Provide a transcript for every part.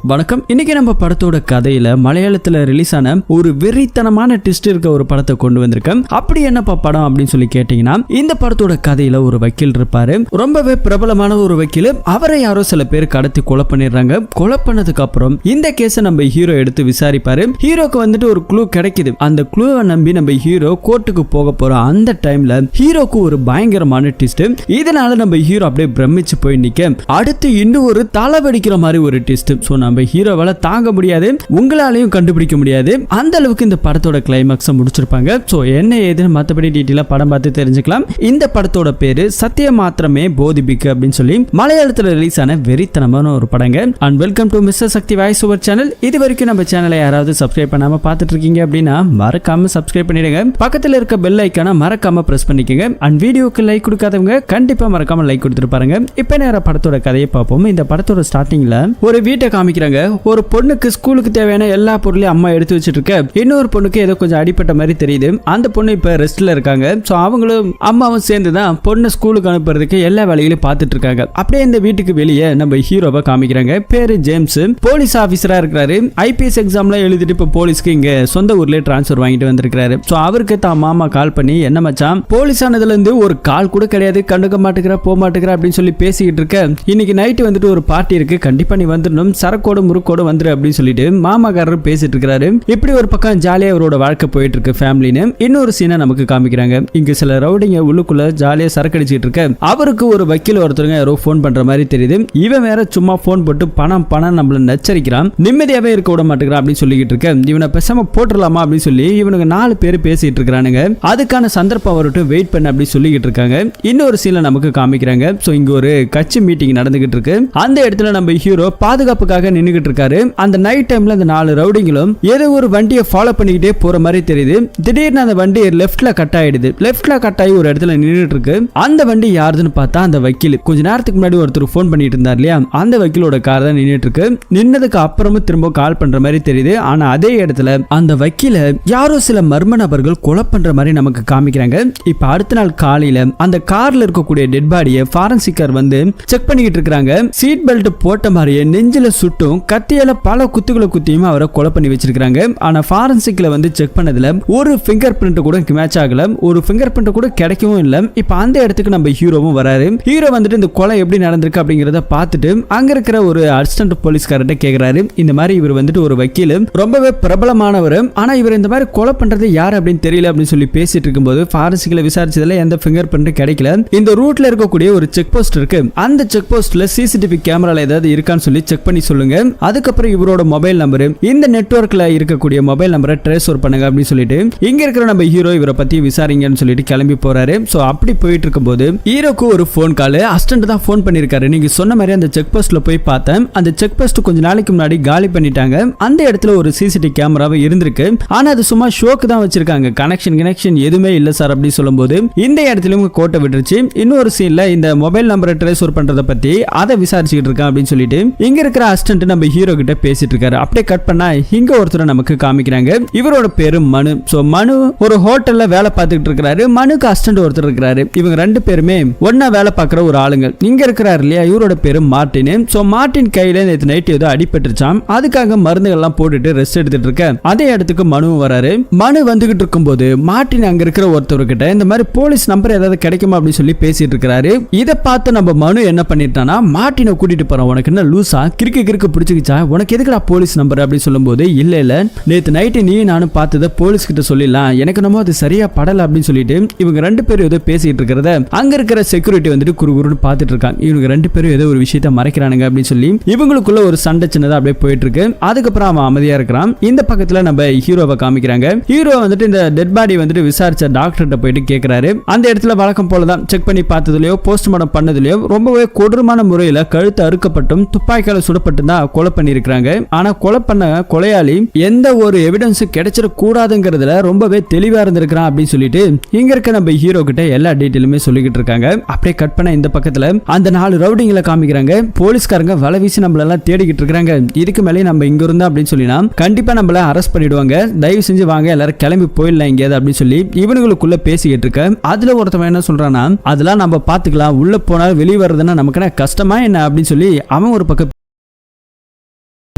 வணக்கம். இன்னைக்கு நம்ம படத்தோட கதையில மலையாளத்துல ரிலீஸ் ஆன ஒரு வெறித்தனமான ட்விஸ்ட் இருக்க ஒரு படத்தை கொண்டு வந்திருக்கேன். அப்படி என்னப்பா படம் அப்படின்னு சொல்லி கேட்டீங்கன்னா, இந்த படத்தோட கதையில ஒரு வக்கீல் இருப்பாரு. ரொம்பவே பிரபலமான ஒரு வக்கீல். அவரை யாரோ சில பேர் கடத்தி கொலை பண்ணிடுறாங்க. கொலை பண்ணதுக்கு அப்புறம் இந்த கேஸை நம்ம ஹீரோ எடுத்து விசாரிப்பாரு. ஹீரோக்கு வந்துட்டு ஒரு க்ளூ கிடைக்குது. அந்த க்ளூவை நம்பி நம்ம ஹீரோ கோர்ட்டுக்கு போக போறோம். அந்த டைம்ல ஹீரோக்கு ஒரு பயங்கரமான ட்விஸ்ட். இதனால நம்ம ஹீரோ அப்படியே பிரமிச்சு போய் நிக்க, அடுத்து இன்னும் ஒரு தலை வெடிக்கிற மாதிரி ஒரு ட்விஸ்ட். நம்ம ஹீரோவால தாங்க முடியாது, உங்களாலையும் கண்டுபிடிக்க முடியாது. அந்த அளவுக்கு இந்த படத்தோட கிளைமாக்ஸ் முடிச்சிருப்பாங்க. சோ என்ன ஏதுன்னு மத்தபடி டீடைலா படம் பார்த்து தெரிஞ்சுக்கலாம். இந்த படத்தோட பேரு சத்திய மாத்திரமே போதிபிக்கு அப்படின்னு சொல்லி மலையாளத்துல ரிலீஸ் ஆன வெறித்தனமான ஒரு படங்க. And welcome to Mr Sakthi voice over channel. இது வரைக்கும் நம்ம சேனலை யாராவது சப்ஸ்கிரைப் பண்ணாம பார்த்துட்டு இருக்கீங்க அப்படின்னா மறக்காம சப்ஸ்கிரைப் பண்ணிடுங்க. பக்கத்துல இருக்க பெல் ஐக்கான மறக்காம பிரஸ் பண்ணிக்கங்க. அண்ட் வீடியோக்கு லைக் கொடுக்காதவங்க கண்டிப்பா மறக்காம லைக் கொடுத்துட்டு பாருங்க. இப்ப நேர படத்தோட கதையை பார்ப்போம். இந்த படத்தோட ஸ்டார்டிங்ல ஒரு வீட்டை காமிக்கிறாங்க. ஒரு பொண்ணுக்கு ஸ்கூலுக்கு தேவையான எல்லா பொருளையும் அம்மா எடுத்து வச்சிட்டு இருக்க, இன்னொரு பொண்ணுக்கு ஏதோ கொஞ்சம் அடிப்பட்ட மாதிரி தெரியுது. அந்த பொண்ணு இப்ப ரெஸ்ட்ல இருக்காங்க. சோ அவங்களும் அம்மாவும் சேர்ந்துதான் பொண்ணு ஸ்கூலுக்கு அனுப்புறதுக்கு எல்லா வேலைகளையும் பார்த்துட்டு இருக்காங்க. அப்படியே இந்த வீட்டுக்கு வெளியே நம்ம ஹீரோவை காமிக்கிறாங்க. பேரு ஜேம்ஸ், போலீஸ் ஆபீசரா இருக்கிறாரு. ஐபிஎஸ் எக்ஸாம்ல எழுதிட்டு இப்ப போலீஸ்க்கு இங்க சொந்த ஊர்லயே டிரான்ஸ்பர் வாங்கிட்டு வந்திருக்காரு. சோ அவருக்கு தான் மாமா கால் பண்ணி, என்ன மச்சான், போலீஸ் ஆனதுல இருந்து ஒரு கால் கூட கிடையாது, கண்டுக்க மாட்டேங்கிற போக மாட்டேங்கிற அப்படின்னு சொல்லி பேசிக்கிட்டு இருக்க, இன்னைக்கு நைட்டு வந்துட்டு ஒரு பார்ட்டி இருக்கு, கண்டிப்பா நீ வந்துடணும், சரக்கோடு முறுக்கோடு வந்துரு அப்படின்னு சொல்லிட்டு மாமாக்காரர் பேசிட்டு இருக்காரு. இப்படி ஒரு பக்கம் ஜாலியா அவரோட வாழ்க்கை போயிட்டு இருக்கு ஃபேமிலின்னு. இன்னொரு சீனை நமக்கு காமிக்கிறாங்க. இங்க சில ரவுடிங்க உள்ளுக்குள்ள ஜாலியா சரக்கடிச்சிட்டு இருக்க, அவருக்கு ஒரு வக்கீல் ஒருத்தருங்க யாரோ போன் பண்ற மாதிரி தெரியுது. இவன் வேற சும்மா போன் போட்டு பணம் நம்மள நச்சரிக்கிறான், நிம்மதியாவே இருக்க விட மாட்டேங்கிறான் அப்படின்னு சொல்லிட்டு இருக்க, இவனை பேசாம போட்டுடலாமா அப்படின்னு சொல்லி இவனுக்கு 4 பேர் பேசிட்டு இருக்கானுங்க. அதுக்கான சந்தர்ப்பம் வரட்டும், வெயிட் பண்ண அப்படி சொல்லிட்டு இருக்காங்க. இன்னொரு சீனை நமக்கு காமிக்கிறாங்க. சோ இங்க ஒரு கட்சி மீட்டிங் நடந்துகிட்டு இருக்கு. அந்த இடத்துல நம்ம ஹீரோ பாதுகாப்புக்காக நின்னுகிட்டு இருக்காரு. அந்த நைட் டைம்ல அந்த 4 ரவுடிங்களும் ஏதோ ஒரு வண்டியை ஃபாலோ பண்ணிக்கிட்டே போற மாதிரி தெரியுது. திடீர்னு அந்த வண்டி லெஃப்ட்ல கட் ஆயிடுது. லெஃப்ட்ல கட் ஆகி ஒரு இடத்துல நின்னுட்டு இருக்கு. அந்த வண்டி யாருன்னு பார்த்தா அந்த வக்கீல். கொஞ்ச நேரத்துக்கு முன்னாடி ஒருத்தர் போன் பண்ணிட்டு இருந்தார் இல்லையா, அந்த வக்கீலோட கார் தான் நின்னுட்டு இருக்கு. நின்னதுக்கு அப்புறமும் திரும்ப கால் பண்ற மாதிரி தெரியுது. ஆனா அதே இடத்துல அந்த வக்கீல யாரோ சில மர்ம நபர்கள் கொலை பண்ற மாதிரி நமக்கு காமிக்கிறாங்க. இப்ப அடுத்த நாள் காலையில அந்த கார்ல இருக்கக்கூடிய டெட் பாடியை ஃபாரன்சிக்கர் வந்து செக் பண்ணிக்கிட்டு இருக்காங்க. சீட் பெல்ட் போட்ட மாதிரியே நெஞ்சில சுட்டும் கத்தியால பல குத்துகளை குத்தியும் அவரை கொலை பண்ணி வச்சிருக்காங்க. ஆனா ஃபாரன்சிக்ல வந்து செக் பண்ணதுல ஒரு ஃபிங்கர் பிரிண்ட் கூட மேட்ச் ஆகல, ஒரு ஃபிங்கர் பிரிண்ட் கூட கிடைக்கவும் இல்ல. இப்ப அந்த இடத்துக்கு நம்ம ஹீரோவும் வராரு. ஹீரோ வந்துட்டு இந்த கொலை எப்படி நடந்திருக்கு அப்படிங்கறத பார்த்துட்டு அங்க இருக்கிற ஒரு அசிஸ்டன்ட் போலீஸ்காரர்கிட்ட கேக்குறாரு. இந்த மாதிரி இவர் வந்துட்டு ஒரு வக்கீல், ரொம்பவே பிரபலமானவர், ஆனா இவர் இந்த மாதிரி கொலை பண்றது யார் அப்படின்னு தெரியல அப்படின்னு சொல்லி பேசிட்டு இருக்கும்போது ஃபாரன்சிக்ல விசாரிச்சதுல எந்த ஃபிங்கர் பிரிண்ட் கிடைக்கல. இந்த ரூட்ல இருக்கக்கூடிய ஒரு செக் போஸ்ட் இருக்கு, அந்த செக் போஸ்ட்ல சிசிடிவி கேமரால ஏதாவது இருக்கான்னு சொல்லி செக் பண்ணி சொல்லுங்க. அதுக்கப்புறம் இவரோட மொபைல் நம்பர், இந்த நெட்வொர்க்ல இருக்கக்கூடிய மொபைல் நம்பரை ட்ரேஸ் பண்ணுங்க அப்படின்னு சொல்லிட்டு இங்க இருக்கிற நம்ம ஹீரோ இவரை பத்தி விசாரிங்கன்னு சொல்லிட்டு கிளம்பி போறாரு. சோ அப்படி போயிட்டு இருக்கும்போது ஹீரோக்கு ஒரு போன் கால், அசிஸ்டன்ட் தான் போன் பண்ணிருக்காரு. நீங்க சொன்ன மாதிரி அந்த செக் போஸ்ட்ல போய் பார்த்தேன், அந்த செக் போஸ்ட் கொஞ்ச நாளைக்கு முன்னாடி காலி பண்ணிட்டாங்க. அந்த இடத்துல ஒரு சிசிடிவி கேமராவே இருந்திருக்கு, ஆனா அது சும்மா ஷோக்கு தான் வச்சிருக்காங்க, கனெக்ஷன் எதுவுமே இல்ல சார் அப்படி சொல்லும்போது இந்த இடத்துலயும் கோட்டை விட்டுருச்சு. இன்னொரு சீன்ல இந்த மொபைல் நம்பரை ட்ரேஸ் பண்றத பத்தி அதை விசாரிச்சுட்டு இருக்கான் அப்படின்னு சொல்லிட்டு இங்க இருக்கிற அசிஸ்டன்ட் நம்ம ஹீரோ கிட்ட பேசிட்டு இருக்காரு. அப்படியே கட் பண்ணா இங்க ஒருத்தரை நமக்கு காமிக்கிறாங்க. இவரோட பேரு மனு. சோ மனு ஒரு ஹோட்டல்ல வேலை பார்த்துட்டு இருக்காரு. மனுக்கு அசிஸ்டன்ட் ஒருத்தர் இருக்காரு. இவங்க 2 பேருமே ஒன்னா வேலை பார்க்குற ஒரு ஆளுங்க. இங்க இருக்கிறாரு இல்லையா, இவரோட பேரு மார்டின். சோ மார்டின் கையில நேத்து நைட் ஏதோ அடிபட்டுருச்சாம், அதுக்காக மருந்துகள் எல்லாம் போட்டுட்டு ரெஸ்ட் எடுத்துட்டு இருக்க அதே இடத்துக்கு மனு வராரு. மனு வந்துகிட்டு இருக்கும்போது மார்டின் அங்க இருக்கிற ஒருத்தர்கிட்ட இந்த மாதிரி போலீஸ் நம்பர் ஏதாவது கிடைக்குமா அப்படின்னு சொல்லி பேசிட்டு இருக்காரு. இதை பார்த்து நம்ம மனு என்ன பண்ணிட்டானா, மார்டினை கூட்டிட்டு போறான். உனக்கு என்ன லூசா, கிறுக்கு பிடிச்சிக்கிச்சா, உனக்கு எதுக்குடா போலீஸ் நம்பர் அப்படின்னு சொல்லும்போது, இல்ல நேத்து நைட்டு நீ நானும் பார்த்தத போலீஸ் கிட்ட சொல்லிடலாம், எனக்கு நம்ம அது சரியா படல அப்படின்னு சொல்லிட்டு இவங்க 2 பேரும் ஏதோ பேசிட்டு இருக்கிறத அங்க இருக்கிற செக்யூரிட்டி வந்துட்டு குறுகுறுன்னு பார்த்துட்டு இருக்காங்க. இவங்க 2 பேரும் ஏதோ ஒரு விஷயத்த மறைக்கிறானுங்க அப்படின்னு சொல்லி இவங்களுக்குள்ள ஒரு சண்டை சின்னதா அப்படியே போயிட்டு இருக்கு. அதுக்கப்புறம் அவன் அமைதியா இருக்கிறான். இந்த பக்கத்துல நம்ம ஹீரோவை காமிக்கிறாங்க. ஹீரோ வந்துட்டு இந்த டெட் பாடி வந்துட்டு விசாரிச்ச டாக்டர்கிட்ட போயிட்டு கேட்கிறாரு. அந்த இடத்துல வழக்கம் போலதான் செக் பண்ணி பார்த்ததுலயோ போஸ்ட்மார்ட்டம் பண்ணதுலயோ ரொம்பவே கொடூரமான முறையில கழுத்து அறுக்கப்பட்டும் துப்பாக்கியால சுடப்பட்டு தான் கொலை பண்ணிருக்காங்க. ஆனா கொலை பண்ண கொலையாளி எந்த ஒரு எவிடன்ஸும் கிடைச்சிட கூடாதுங்கிறதுல ரொம்பவே தெளிவா இருந்திருக்கான் அப்படின்னு சொல்லிட்டு இங்க இருக்க நம்ம ஹீரோ கிட்ட எல்லா டீட்டெயிலுமே சொல்லிக்கிட்டு இருக்காங்க. அப்படியே கட் பண்ண இந்த பக்கத்துல அந்த 4 ரவுடிங்களை காமிக்கிறாங்க. போலீஸ்காரங்க வலை வீசி நம்மள எல்லாம் தேடிக்கிட்டு இருக்காங்க. இதுக்கு மேலே நம்ம இங்க இருந்தா அப்படின்னு சொல்லினா கண்டிப்பா நம்மள அரெஸ்ட் பண்ணிடுவாங்க, தயவு செஞ்சு வாங்க எல்லாரும் கிளம்பி போயிடலாம் இங்க அப்படின்னு சொல்லி இவனுங்களுக்குள்ள பேசிக்கிட்டு இருக்க. அதுல ஒருத்தவன் என்ன சொல்றானா, அதெல்லாம் நம்ம பாத்துக்கலாம், உள்ள போனா வெளியே வர்றதுன்னா நமக்கு கஷ்டமா என்ன அப்படின்னு சொல்லி அவன் ஒரு பக்கம்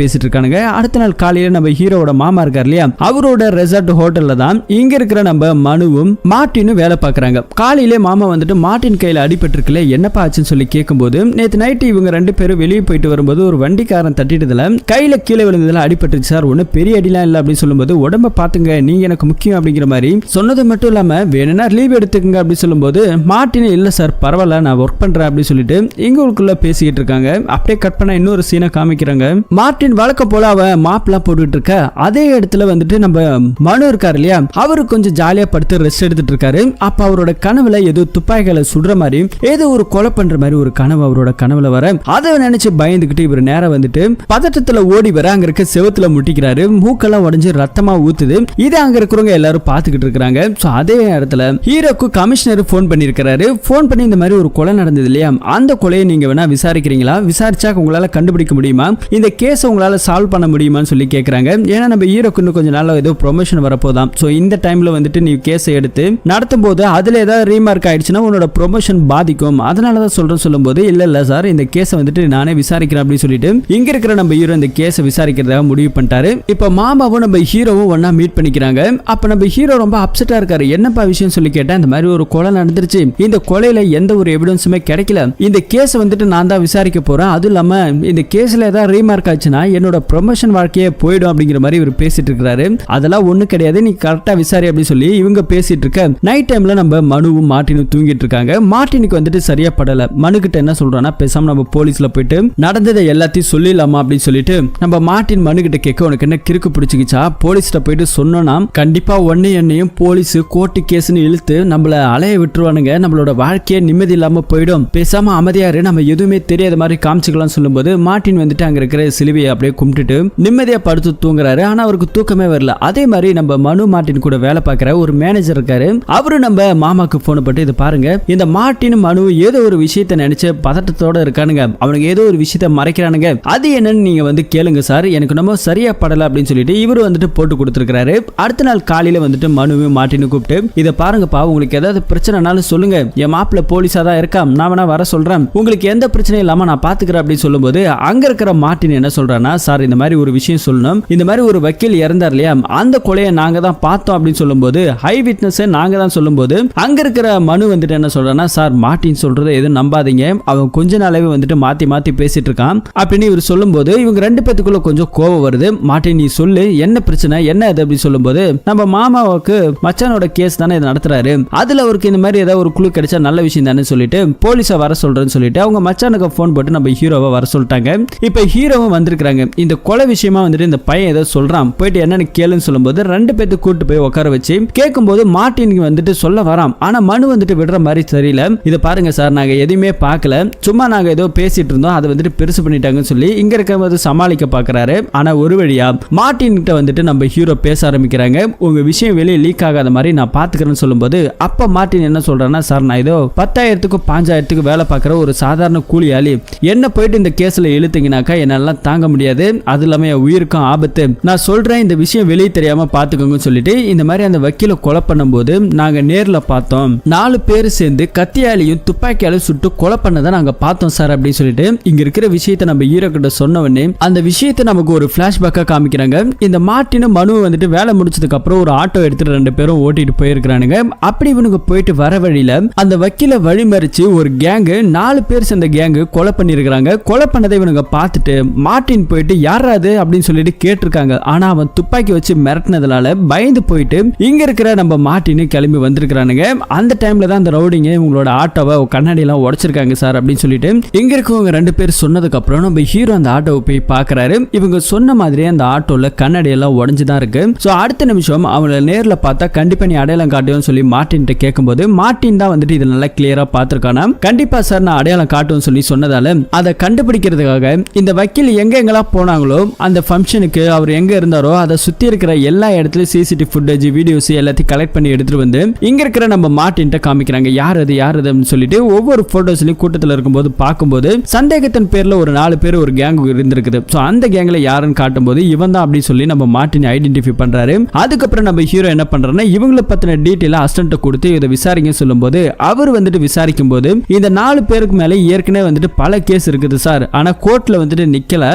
பேசிட்டு இருக்கானுங்க. அடுத்த நாள் காலையில நம்ம ஹீரோவோட மாமா இருக்கார் இல்லையா, அவரோட ரெசார்ட் ஹோட்டல்ல தான் இங்க இருக்கிற நம்ம மனுவும் மார்ட்டினும் வேலை பார்க்கறாங்க. காலையிலே மாமா வந்துட்டு மார்ட்டின் கையில அடிபட்டிருக்குல, என்னப்பா ஆச்சுன்னு சொல்லி கேட்கும்போது, நேத்து நைட்டு இவங்க 2 பேரும் வெளியே போயிட்டு வரும்போது ஒரு வண்டிக்காரன் தட்டிட்டதுல கையில கீழே விழுந்ததுல அடிபட்டுச்சு சார், ஒன்னும் பெரிய அடிலாம் இல்ல அப்படின்னு சொல்லும்போது, உடம்ப பாத்துங்க நீங்க எனக்கு முக்கியம் அப்படிங்கிற மாதிரி சொன்னது மட்டும் இல்லாம வேணும்னா லீவ் எடுத்துக்கங்க அப்படின்னு சொல்லும்போது, மார்ட்டின் இல்ல சார் பரவாயில்ல நான் ஒர்க் பண்றேன் அப்படின்னு சொல்லிட்டு இவங்களுக்குள்ள பேசிக்கிட்டு இருக்காங்க. அப்படியே கட் பண்ண இன்னொரு சீனை காமிக்கிறாங்க. மார்ட்டின் வழக்கம் போல அவ மாப்லாம் போட்டுட்டு இருக்க அதே இடத்துல வந்துட்டு நம்ம மனு இருக்காரு இல்லையா, அவரு கொஞ்சம் ஜாலியா படுத்து ரெஸ்ட் எடுத்துட்டு இருக்காரு. அப்ப அவரோட கனவுல ஏதோ துப்பாக்கிகளை சுடுற மாதிரி ஏதோ ஒரு கொலை பண்ற மாதிரி ஒரு கனவு அவரோட கனவுல வர, அதை நினைச்சு பயந்துகிட்டு இவர் நேரம் வந்துட்டு பதட்டத்துல ஓடி வர அங்க இருக்க செவத்துல முட்டிக்கிறாரு. மூக்கெல்லாம் உடைஞ்சு ரத்தமா ஊத்துது. இதை அங்க இருக்கிறவங்க எல்லாரும் பாத்துக்கிட்டு இருக்காங்க. அதே இடத்துல ஹீரோக்கு கமிஷனர் போன் பண்ணிருக்காரு. போன் பண்ணி இந்த மாதிரி ஒரு கொலை நடந்தது இல்லையா, அந்த கொலையை நீங்க வேணா விசாரிக்கிறீங்களா, விசாரிச்சா உங்களால கண்டுபிடிக்க முடியுமா, இந்த கேஸை உங்களால சால்வ் பண்ண முடியுமான்னு சொல்லி கேட்கறாங்க. ஏன்னா நம்ம ஹீரோக்கு இன்னும் கொஞ்சம் நாள் ஏதோ ப்ரொமோஷன் வரப்போதான். சோ இந்த டைம்ல வந்துட்டு நீ கேஸை எடுத்து நடத்தும் போது அதுல ஏதாவது ரீமார்க் ஆயிடுச்சுன்னா உன்னோட ப்ரொமோஷன் பாதிக்கும், அதனாலதான் சொல்றேன் சொல்லும்போது, இல்ல சார் இந்த கேஸை வந்துட்டு நானே விசாரிக்கிறேன் அப்படின்னு சொல்லிட்டு இங்க இருக்கிற நம்ம ஹீரோ இந்த கேஸை விசாரிக்கிறதாக முடிவு பண்ணிட்டாரு. இப்ப மாமாவும் நம்ம ஹீரோவும் ஒன்னா மீட் பண்ணிக்கிறாங்க. அப்ப நம்ம ஹீரோ ரொம்ப அப்செட்டா இருக்காரு. என்னப்பா விஷயம் சொல்லி கேட்டா, இந்த மாதிரி ஒரு கொலை நடந்துருச்சு, இந்த கொலையில எந்த ஒரு எவிடன்ஸுமே கிடைக்கல, இந்த கேஸை வந்துட்டு நான் தான் விசாரிக்க போறேன், அது இல்லாம இந்த கேஸ்ல ஏதாவது ரீமார்க் ஆச்சுன்னா என்னோட ப்ரொமோஷன் வாழ்க்கையே போயிடும் அப்படிங்கிற மாதிரி இவர் பேசிட்டு இருக்காரு. அதெல்லாம் ஒண்ணு கிடையாது, நீ கரெக்டா விசாரி அப்படின்னு சொல்லி இவங்க பேசிட்டு இருக்க நைட் டைம்ல நம்ம மனுவும் மார்ட்டினும் தூங்கிட்டு இருக்காங்க. மார்ட்டினுக்கு வந்துட்டு சரியா படல. மனு கிட்ட என்ன சொல்றானா, பேசாம நம்ம போலீஸ்ல போயிட்டு நடந்ததை எல்லாத்தையும் சொல்லிடலாமா அப்படின்னு சொல்லிட்டு நம்ம மார்ட்டின் மனு கிட்ட கேட்க, உனக்கு என்ன கிறுக்கு பிடிச்சிக்கிச்சா, போலீஸ்ல போயிட்டு சொன்னோம்னா கண்டிப்பா என்னையும் போலீஸ் கோர்ட்டு கேஸ்னு இழுத்து நம்மள அலைய விட்டுருவானுங்க, நம்மளோட வாழ்க்கையே நிம்மதி இல்லாம போயிடும், பேசாம அமைதியாரு, நம்ம எதுவுமே தெரியாத மாதிரி காமிச்சுக்கலாம் சொல்லும்போது, மார்ட்டின் வந்துட்டு அங்க இருக்கிற சிலுவையை அப்படியே கும்பிட்டுட்டு நிம்மதியா படுத்து தூங்குறாரு. ஆனா அவருக்கு தூக்கமே வரல. அதே மாதிரி நம்ம மனு மார்ட்டின் கூட வேலை பார்க்கிற ஒரு மேனேஜர் இருக்காரு. அவரு நம்ம மாமாக்கு போன் போட்டு, இது பாருங்க இந்த மார்ட்டின் மனு ஏதோ ஒரு விஷயத்தை நினைச்சு பதட்டத்தோட இருக்கானுங்க, அவனுக்கு ஏதோ ஒரு விஷயத்தை மறைக்கிறானுங்க, அது என்னன்னு நீங்க வந்து கேளுங்க சார், எனக்கு நம்ம சரியா படல அப்படின்னு சொல்லிட்டு இவரு வந்துட்டு போட்டு கொடுத்திருக்காரு. அடுத்த நாள் காலையில வந்துட்டு மனுவும் மார்ட்டினும் கூப்பிட்டு, இதை பாருங்கப்பா உங்களுக்கு ஏதாவது பிரச்சனைனாலும் சொல்லுங்க, என் மாப்பிள்ள போலீஸா தான் இருக்கா, நான் வேணா வர சொல்றேன், உங்களுக்கு எந்த பிரச்சனையும் இல்லாம நான் பாத்துக்கிறேன் அப்படின்னு சொல்லும்போது, அங்க இருக்கிற மார்ட்டின் என்ன சொல்றானா, சார் இந்த மாதிரி ஒரு விஷயம் சொல்லணும், இந்த மாதிரி ஒரு வக்கீல் இறந்தார் இல்லையா, அந்த கொலையை நாங்க தான் பார்த்தோம் அப்படின்னு சொல்லும்போது, ஹை விட்னஸ் நாங்க தான் சொல்லும்போது, அங்க இருக்கிற மனு வந்துட்டு என்ன சொல்றானா, சார் மார்ட்டின் சொல்றதை எதுவும் நம்பாதீங்க, அவன் கொஞ்ச நாளாவே வந்துட்டு மாத்தி மாத்தி பேசிட்டு இருக்கான் அப்படின்னு இவர் சொல்லும்போது, இவங்க 2 பேத்துக்குள்ள கொஞ்சம் கோபம் வருது. மார்ட்டின் நீ சொல்லு என்ன பிரச்சனை என்ன அது அப்படி சொல்லும்போது, நம்ம மாமாவுக்கு மச்சானோட கேஸ் தானே இதை நடத்துறாரு, அதுல அவருக்கு இந்த மாதிரி ஏதாவது ஒரு குழு கிடைச்சா நல்ல விஷயம் தானே சொல்லிட்டு போலீஸை வர சொல்றேன்னு சொல்லிட்டு அவங்க மச்சானுக்கு போன் போட்டு நம்ம ஹீரோவை வர சொல்லிட்டாங்க. இப்ப ஹீரோவும் வந்திருக்காங்க. இந்த கொலை விஷயமா வந்துட்டு இந்த பையன் ஏதோ சொல்றான், போயிட்டு என்னன்னு கேளுன்னு சொல்லும்போது 2 பேத்து கூட்டு போய் உட்கார வச்சு கேட்கும்போது மார்ட்டினுக்கு வந்துட்டு சொல்ல வரான். ஆனா மனு வந்துட்டு விடுற மாதிரி தெரியல. இதை பாருங்க சார் நாங்க எதுவுமே பார்க்கல, சும்மா நாங்க ஏதோ பேசிட்டு இருந்தோம், அதை வந்துட்டு பெருசு பண்ணிட்டாங்கன்னு சொல்லி இங்க இருக்கிற சமாளிக்க பாக்குறாரு. ஆனா ஒரு வழியா மார்ட்டின் கிட்ட வந்துட்டு நம்ம ஹீரோ பேச ஆரம்பிக்கிறாங்க. உங்க விஷயம் வெளியே லீக் ஆகாத மாதிரி நான் பாத்துக்கிறேன்னு சொல்லும்போது, அப்ப மார்ட்டின் என்ன சொல்றான்னா, சார் நான் ஏதோ 10,000க்கு 5,000க்கு வேலை பார்க்குற ஒரு சாதாரண கூலியாளி, என்ன போயிட்டு இந்த கேஸ்ல இழுத்தீங்கன்னாக்கா என்னால தாங்க முடியாது, அது இல்லாம என் உயிருக்கும் ஆபத்து, நான் சொல்றேன் இந்த விஷயம் வெளியே தெரியாம பாத்துக்கோங்கன்னு சொல்லிட்டு இந்த மாதிரி அந்த வக்கீல கொலை பண்ணும்போது நாங்க நேர்ல பார்த்தோம், 4 பேர் சேர்ந்து கத்தியாலையும் துப்பாக்கியாலையும் சுட்டு கொலை பண்ணதை நாங்க பார்த்தோம் சார் அப்படின்னு சொல்லிட்டு இங்க இருக்கிற விஷயத்தை நம்ம ஹீரோ கிட்ட சொன்ன உடனே அந்த விஷயத்தை நமக்கு ஒரு பிளாஷ்பேக்கா காமிக்கிறாங்க. இந்த மார்ட்டினும் மனு வந்துட்டு வேலை முடிச்சதுக்கு அப்புறம் ஒரு ஆட்டோ எடுத்துட்டு 2 பேரும் ஓட்டிட்டு போயிருக்கானுங்க. அப்படி இவனுக்கு போயிட்டு வர வழியில அந்த வக்கீல வழிமறிச்சு ஒரு கேங்கு 4 பேர் சேர்ந்த கேங்கு கொலை பண்ணிருக்காங்க. கொலை பண்ணதை இவனுங்க பார்த்துட்டு மார்ட்டின் போயிட்டு யாராது அப்படின்னு சொல்லிட்டு கேட்டிருக்காங்க. ஆனா அவன் துப்பாக்கி வச்சு மிரட்டினதுனால பயந்து போயிட்டு இங்க இருக்கிற நம்ம மார்ட்டின் கிளம்பி வந்திருக்கானுங்க. அந்த டைம்ல தான் அந்த ரவுடிங்க இவங்களோட ஆட்டோவை கண்ணாடி எல்லாம் உடைச்சிருக்காங்க சார் அப்படின்னு சொல்லிட்டு இங்க இருக்கவங்க 2 பேர் சொன்னதுக்கு அப்புறம் நம்ம ஹீரோ அந்த ஆட்டோவை போய் பாக்குறாரு. இவங்க சொன்ன மாதிரியே அந்த ஆட்டோல கண்ணாடி எல்லாம் உடைஞ்சுதான் இருக்கு. சோ அடுத்த நிமிஷம் அவங்கள நேர்ல பார்த்தா கண்டிப்பா நீ அடையாளம் காட்டுவேன்னு சொல்லி மார்ட்டின் கேட்கும்போது, மார்ட்டின் தான் வந்துட்டு இதை நல்லா கிளியரா பார்த்திருக்கானா. கண்டிப்பா சார் நான் அடையாளம் காட்டுவேன்னு சொல்லி சொன்னதால அதை கண்டுபிடிக்கிறதுக்காக இந்த வக்கீல் எங்கெங்கெல்லாம் போனாங்களோ அந்த ஃபங்க்ஷனுக்கு அவர் எங்க இருந்தாரோ அதை சுத்தி இருக்கிற எல்லா இடத்துலயும் சிசிடிவி ஃபுட்டேஜ் வீடியோஸ் எல்லாத்தையும் கலெக்ட் பண்ணி எடுத்துட்டு வந்து இங்க இருக்கிற நம்ம மார்ட்டின் காமிக்கிறாங்க. யார் அது சொல்லிட்டு ஒவ்வொரு போட்டோஸ்லயும் கூட்டத்தில் இருக்கும்போது பார்க்கும்போது சந்தேகத்தின் பேர்ல ஒரு 4 பேர் ஒரு கேங் இருந்திருக்குது. சோ அந்த கேங்ல யாருன்னு காட்டும்போது இவன் தான் அப்படின்னு சொல்லி நம்ம மார்ட்டின் ஐடென்டிஃபை பண்றாரு. அதுக்கப்புறம் நம்ம ஹீரோ என்ன பண்றாருன்னா இவங்களை பத்தின டீட்டெயில் அசிஸ்டன்ட் கொடுத்து இதை விசாரிக்க சொல்லும்போது அவர் வந்துட்டு விசாரிக்கும் போது இந்த 4 பேருக்கு மேல ஏற்கனவே வந்துட்டு பல கேஸ் இருக்குது சார், ஆனா கோர்ட்ல வந்துட்டு நிக்கல.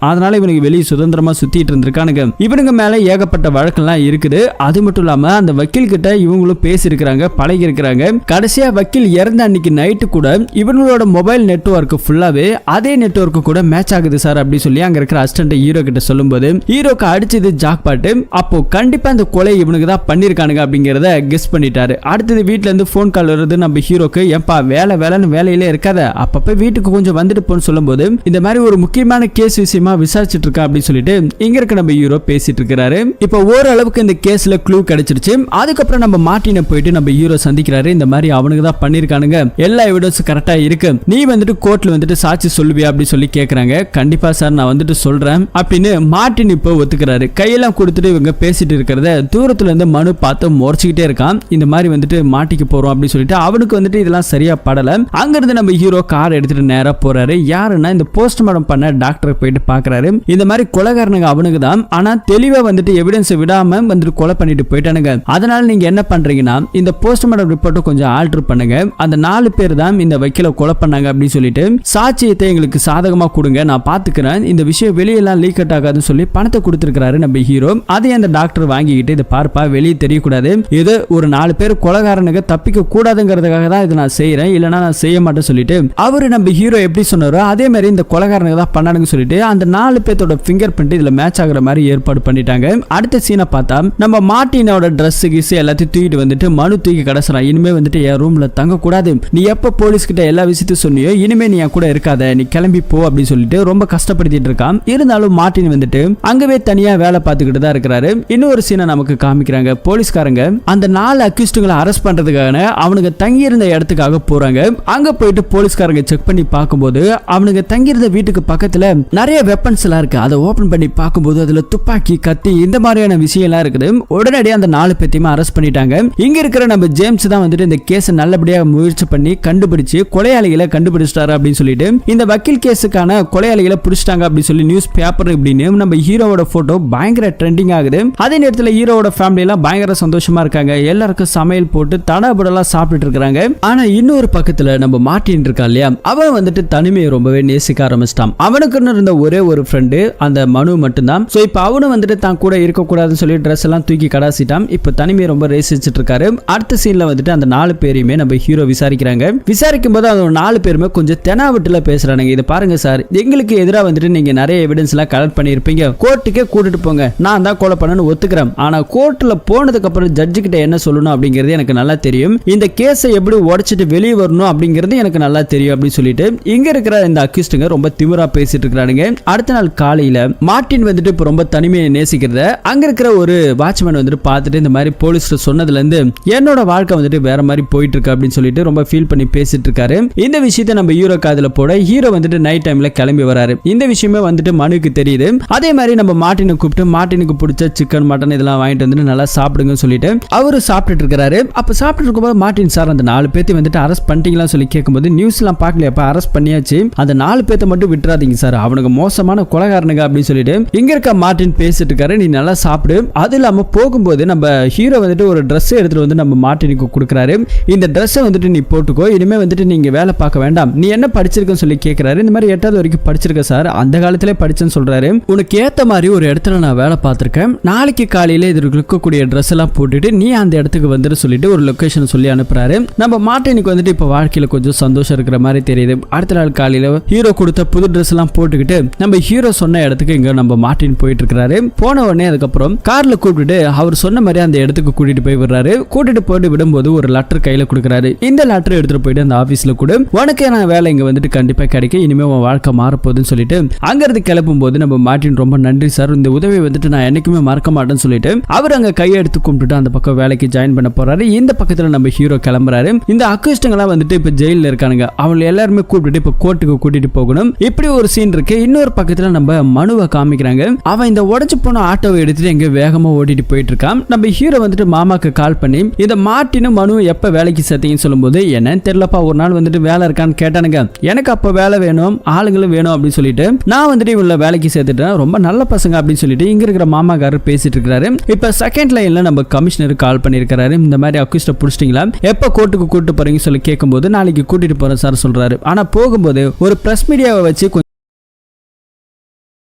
அதனால இவனுக்கு வெளியே சுதந்திரமா சுத்திட்டு இருந்திருக்கானுங்க. இவனுங்க மேல ஏகப்பட்ட வழக்கெல்லாம் இருக்குது. அது மட்டும் இல்லாம அந்த வக்கீல் கிட்ட இவங்களும் பேசி இருக்கிறாங்க, பழகி இருக்கிறாங்க. கடைசியா வக்கீல் இறந்த அன்னைக்கு நைட்டு கூட இவங்களோட மொபைல் நெட்வொர்க் ஃபுல்லாவே அதே நெட்வொர்க் கூட மேட்ச் ஆகுது சார் அப்படி சொல்லி அங்க இருக்கிற அசிஸ்டன்ட் ஹீரோ கிட்ட சொல்லும்போது ஹீரோக்கு அடிச்சது ஜாக்பாட். அப்போ கண்டிப்பா இந்த கொலை இவனுக்கு தான் பண்ணிருக்கானுங்க அப்படிங்கறத கெஸ் பண்ணிட்டாரு. அடுத்தது வீட்டுல இருந்து போன் கால் வருது நம்ம ஹீரோக்கு. ஏன்பா வேலைன்னு வேலையிலே இருக்காத, அப்பப்ப வீட்டுக்கு கொஞ்சம் வந்துட்டு போன்னு சொல்லும்போது இந்த மாதிரி ஒரு முக்கியமான கேஸ் விஷயமா விசாரிச்சுட்டு இருக்கா அப்படின்னு சொல்லிட்டு இங்க இருக்க நம்ம ஹீரோ பேசிட்டு இருக்காரு. இப்போ ஓரளவுக்கு இந்த கேஸ்ல க்ளூ கிடைச்சிருச்சு. அதுக்கப்புறம் நம்ம மார்ட்டினை போயிட்டு நம்ம ஹீரோ சந்திக்கிறாரு. இந்த மாதிரி அவனுக்கு தான் பண்ணிருக்கானுங்க, எல்லா எவிடன்ஸும் கரெக்டா இருக்கு, நீ வந்துட்டு கோர்ட்ல வந்துட்டு சாட்சி சொல்லுவியா அப்படின்னு சொல்லி கேக்குறாங்க. கண்டிப்பா சார் நான் வந்துட்டு சொல்றேன் அப்படின்னு மார்ட்டின் இப்போ ஒத்துக்கிறாரு. கையெல்லாம் கொடுத்துட்டு இவங்க பேசிட்டு இருக்கிறத தூரத்துல இருந்து மனு பார்த்து முறைச்சிக்கிட்டே இருக்கான். இந்த மாதிரி வந்துட்டு மாட்டிக்கு போறோம் அப்படின்னு சொல்லிட்டு அவனுக்கு வந்துட்டு இதெல்லாம் சரியா படல. அங்க இருந்து நம்ம ஹீரோ கார் எடுத்துட்டு நேரா போறாரு. யாருன்னா இந்த போஸ்ட்மார்ட்டம் பண்ண டாக்டர் போயிட்டு பாக்குறாரு. இந்த மாதிரி கொலைகாரனுங்க அவனுக்கு தான், ஆனா தெளிவா வந்துட்டு எவிடன்ஸ் விடாம வந்துட்டு கொலை பண்ணிட்டு போயிட்டானுங்க. அதனால நீங்க என்ன பண்றீங்கன்னா இந்த போஸ்ட்மார்ட்டம் ரிப்போர்ட்டை கொஞ்சம் ஆல்டர் பண்ணுங்க, அந்த 4 பேர் தான் இந்த வக்கீல கொலை பண்ணாங்க அப்படின்னு சொல்லிட்டு சாட்சியத்தை எங்களுக்கு சாதகமா கொடுங்க, நான் பாத்துக்கிறேன், இந்த விஷயம் வெளியெல்லாம் லீக் அவுட் ஆகாதுன்னு சொல்லி பணத்தை கொடுத்திருக்காரு நம்ம ஹீரோ. அதை அந்த டாக்டர் வாங்கிக்கிட்டு இதை பார்ப்பா வெளியே தெரியக்கூடாது, இது ஒரு 4 பேர் கொலைகாரனுக்கு தப்பிக்க கூடாதுங்கிறதுக்காக தான் இதை நான் செய்யறேன், இல்லைன்னா நான் செய்ய மாட்டேன்னு சொல்லிட்டு அவரு நம்ம ஹீரோ எப்படி சொன்னாரோ அதே மாதிரி இந்த கொலைகாரனுக்கு தான் பண்ணானுங்க சொல்லிட்டு அந்த 4 பேரோட ஃபிங்கர் பிரிண்ட் இதுல மேட்ச் ஆகுற மாதிரி ஏற்பாடு பண்ணிட்டாங்க. அடுத்த சீனை பார்த்தா நம்ம மார்ட்டினோட ட்ரெஸ் கிஸ் எல்லாத்தையும் தூக்கிட்டு வந்துட்டு மனு தூக்கி கடைசிறான். இனிமே வந்துட்டு என் ரூம்ல தங்க கூடாது, நீ எப்ப போலீஸ் கிட்ட எல்லா விஷயத்தையும் சொன்னியோ இனிமே நீ என் கூட இருக்காத, நீ கிளம்பி போ அப்படின்னு சொல்லிட்டு ரொம்ப கஷ்டப்படுத்திட்டு இருக்கான். இருந்தாலும் மார்ட்டின் வந்துட்டு அங்கவே தனியா வேலை பார்த்துக்கிட்டு தான் இருக்கிறாரு. இன்னொரு சீனை நமக்கு காமிக்கிறாங்க. போலீஸ்காரங்க அந்த 4 அக்யூஸ்டுகளை அரெஸ்ட் பண்றதுக்காக அவனுக்கு தங்கி இருந்த இடத்துக்காக போறாங்க. அங்க போயிட்டு போலீஸ்காரங்க செக் பண்ணி பார்க்கும்போது அவனுக்கு தங்கியிருந்த வீட்டுக்கு பக்கத்துல நிறைய வெப்பன்ஸ் எல்லாம் இருக்கு. அதை ஓபன் பண்ணி பார்க்கும்போது அதுல துப்பாக்கி, கத்தி, இந்த மாதிரியான விஷயம் எல்லாம் இருக்குது. உடனடியாக அந்த 4 பேத்தையுமே அரெஸ்ட் பண்ணிட்டாங்க. இங்க இருக்கிற நம்ம ஜேம்ஸ் தான் வந்துட்டு இந்த கேஸை நல்லபடியாக முயற்சி பண்ணி கண்டுபிடிச்சு கொலையாளிகளை கண்டுபிடிச்சிட்டாரு அப்படின்னு சொல்லிட்டு இந்த வக்கீல் கேஸுக்கான கொலையாளிகளை பிடிச்சிட்டாங்க அப்படின்னு சொல்லி நியூஸ் பேப்பர் இப்படின்னு நம்ம ஹீரோவோட போட்டோ பயங்கர ட்ரெண்டிங் ஆகுது. அதே நேரத்தில் ஹீரோவோட ஃபேமிலி எல்லாம் பயங்கர சந்தோஷமா இருக்காங்க. எல்லாருக்கும் சமையல் போட்டு தடபுடலாம் சாப்பிட்டு இருக்காங்க. ஆனா இன்னொரு பக்கத்துல நம்ம மார்ட்டின் இருக்கா இல்லையா, அவன் வந்துட்டு தனிமையை ரொம்பவே நேசிக்க ஆரம்பிச்சிட்டான். அவனுக்குன்னு இருந்த ஒரே ஒரு ஃப்ரெண்டு அந்த மனு மட்டும்தான். சோ இப்போ அவனும் வந்துட்டு தான் கூட இருக்கக்கூடாதுன்னு சொல்லி ட்ரெஸ் எல்லாம் தூக்கி கடாசிட்டான். இப்போ தனிமையை ரொம்ப ரேசிச்சுட்டு இருக்காரு. அடுத்த சீன்ல வந்துட்டு அந்த 4 பேரையுமே நம்ம ஹீரோ விசாரிக்கிறாங்க. விசாரிக்கும் போது அந்த 4 பேருமே கொஞ்சம் தெனாவட்டுல பேசுறானுங்க. இதை பாருங்க சார், எங்களுக்கு எதிராக வந்துட்டு நீங்க நிறைய எவிடன்ஸ் எல்லாம் கலெக்ட் பண்ணிருப்பீங்க, கோர்ட்டுக்கே கூட்டிட்டு போங்க, நான் தான் கொலை பண்ணனு ஒத்துக்கிறேன். ஆனா கோர்ட்ல போனதுக்கு அப்புறம் ஜட்ஜு கிட்ட என்ன சொல்லணும் அப்படிங்கிறது எனக்கு நல்லா தெரியும், இந்த கேஸை எப்படி உடைச்சிட்டு வெளியே வரணும் அப்படிங்கிறது எனக்கு நல்லா தெரியும் அப்படின்னு சொல்லிட்டு இங்க இருக்கிற இந்த அக்யூஸ்டுங்க ரொம்ப திமிரா பேசிட்டு இருக்கானுங்க. அடுத்த நாள் காலையில மார்ட்டின் வந்துட்டு இப்ப ரொம்ப தனிமையை நேசிக்கிறத அங்க இருக்கிற ஒரு வாட்ச்மேன் வந்துட்டு பார்த்துட்டு இந்த மாதிரி போலீஸ் சொன்னதுல இருந்து என்னோட வாழ்க்கை வந்துட்டு வேற மாதிரி போயிட்டு இருக்கு அப்படின்னு சொல்லிட்டு ரொம்ப ஃபீல் பண்ணி பேசிட்டு இருக்காரு. இந்த விஷயத்தை நம்ம ஹீரோ காதுல போட ஹீரோ வந்துட்டு நைட் டைம்ல கிளம்பி வராரு. இந்த விஷயமே வந்துட்டு மனுக்கு தெரியுது. அதே மாதிரி நம்ம மார்ட்டினை கூப்பிட்டு மார்ட்டினுக்கு பிடிச்ச சிக்கன், மட்டன் இதெல்லாம் வாங்கிட்டு வந்து நல்லா சாப்பிடுங்கன்னு சொல்லிட்டு அவரு சாப்பிட்டுட்டு இருக்காரு. அப்ப சாப்பிட்டு இருக்கும்போது மார்ட்டின் சார் அந்த 4 பேத்தை வந்துட்டு அரெஸ்ட் பண்ணிட்டீங்களா சொல்லி கேட்கும்போது நியூஸ் எல்லாம் பார்க்கலையாப்பா, அரெஸ்ட் பண்ணியாச்சு, அந்த 4 பேத்தை மட்டும் விட்டுறாதீங்க சார், அவனுக்கு மோசமான கொலைகாரனுங்க அப்படின்னு சொல்லிட்டு இங்க இருக்க மார்ட்டின் பேசிட்டு இருக்காரு. நீ நல்லா சாப்பிடு. அது இல்லாம போகும்போது நம்ம ஹீரோ வந்துட்டு ஒரு ட்ரெஸ் எடுத்துட்டு வந்து நம்ம மார்ட்டினுக்கு கொடுக்குறாரு. இந்த ட்ரெஸ்ஸை வந்துட்டு நீ போட்டுக்கோ, இனிமே வந்துட்டு நீங்க வேலை பார்க்க வேண்டாம், நீ என்ன படிச்சிருக்கன்னு சொல்லி கேட்கிறாரு. இந்த மாதிரி 8வது வரைக்கும் படிச்சிருக்க சார், அந்த காலத்திலே படிச்சேன்னு சொல்றாரு. உனக்கு ஏத்த மாதிரி ஒரு இடத்துல நான் வேலை பார்த்திருக்கேன், நாளைக்கு காலையில இது இருக்கக்கூடிய ட்ரெஸ் எல்லாம் போட்டுட்டு நீ அந்த இடத்துக்கு வந்துட்டு சொல்லிட்டு ஒரு லொகேஷன் சொல்லி அனுப்புறாரு. நம்ம மார்ட்டினுக்கு வந்துட்டு இப்ப வாழ்க்கையில கொஞ்சம் சந்தோஷம் இருக்கிற மாதிரி தெரியுது. அடுத்த நாள் காலையில ஹீரோ கொடுத்த புது ட்ரெஸ் எல்லாம் போட்டுக்கிட்டு நம்ம ஹீரோ சொன்ன இடத்துக்கு இங்க நம்ம மார்ட்டின் போயிட்டு இருக்காரு. போன உடனே அதுக்கப்புறம் கார்ல கூப்பிட்டு அவர் சொன்ன மாதிரி அந்த இடத்துக்கு கூட்டிட்டு போய் விடுறாரு. கூட்டிட்டு போயிட்டு விடும்போது ஒரு லெட்டர் கையில கொடுக்குறாரு. இந்த லெட்டர் எடுத்துட்டு போயிட்டு அந்த ஆபீஸ்ல கூட உனக்கே நான் வேலை இங்க வந்துட்டு கண்டிப்பா கிடைக்கும், இனிமே உன் வாழ்க்கை மாறப்போகுதுன்னு சொல்லிட்டு அங்க இருந்து கிளப்பும் போது நம்ம மார்ட்டின் ரொம்ப நன்றி சார், இந்த உதவியை வந்துட்டு நான் என்னைக்குமே மறக்க மாட்டேன்னு சொல்லிட்டு அவர் அங்க கையெடுத்து கும்பிட்டுட்டு அந்த பக்கம் வேலைக்கு ஜாயின் பண்ண போறாரு. இந்த பக்கத்துல நம்ம ஹீரோ கிளம்புறாரு. இந்த அக்யூஸ்டுங்கெல்லாம் வந்துட்டு இப்ப ஜெயில இருக்கானுங்க, அவங்க எல்லாருமே கூப்பிட்டு இப்ப கோர்ட்டுக்கு கூட்டிட்டு போகணும். இப்படி ஒரு சீன் இருக்கு. இன்னொரு பக்கத்துல நம்ம மனுவை காமிக்கிறாங்க. அவன் இந்த உடைச்சு போன ஆட்டோவை எடுத்துட்டு எங்க வேகமா ஓட்டிட்டு போயிட்டு இருக்கான். நம்ம ஹீரோ வந்துட்டு மாமாக்கு கால் பண்ணி இந்த மார்ட்டினும் மனுவும் எப்ப வேலைக்கு சேர்த்தீங்கன்னு சொல்லும்போது என்னன்னு தெரியலப்பா, ஒரு நாள் வந்துட்டு வேலை இருக்கான்னு கேட்டானுங்க, எனக்கு அப்ப வேலை வேணும், ஆளுங்களும் வேணும் அப்படின்னு சொல்லிட்டு நான் வந்துட்டு இவங்கள வேலைக்கு சேர்த்துட்டேன், ரொம்ப நல்ல பசங்க அப்படின்னு சொல்லிட்டு இங்க இருக்கிற மாமாக்காரர் பேசிட்டு இருக்காரு. இப்ப செகண்ட் லைன்ல நம்ம கமிஷனர் கால் பண்ணிருக்காரு. இந்த மாதிரி அக்யூஸ்ட புடிச்சிட்டீங்களா, எப்ப கோர்ட்டுக்கு கூட்டு போறீங்க சொல்லி கேட்கும்போது நாளைக்கு கூட்டிட்டு போறேன் சார் சொல்றாரு. ஆனா போகும்போது ஒரு பிரஸ் மீடியாவை வச்சு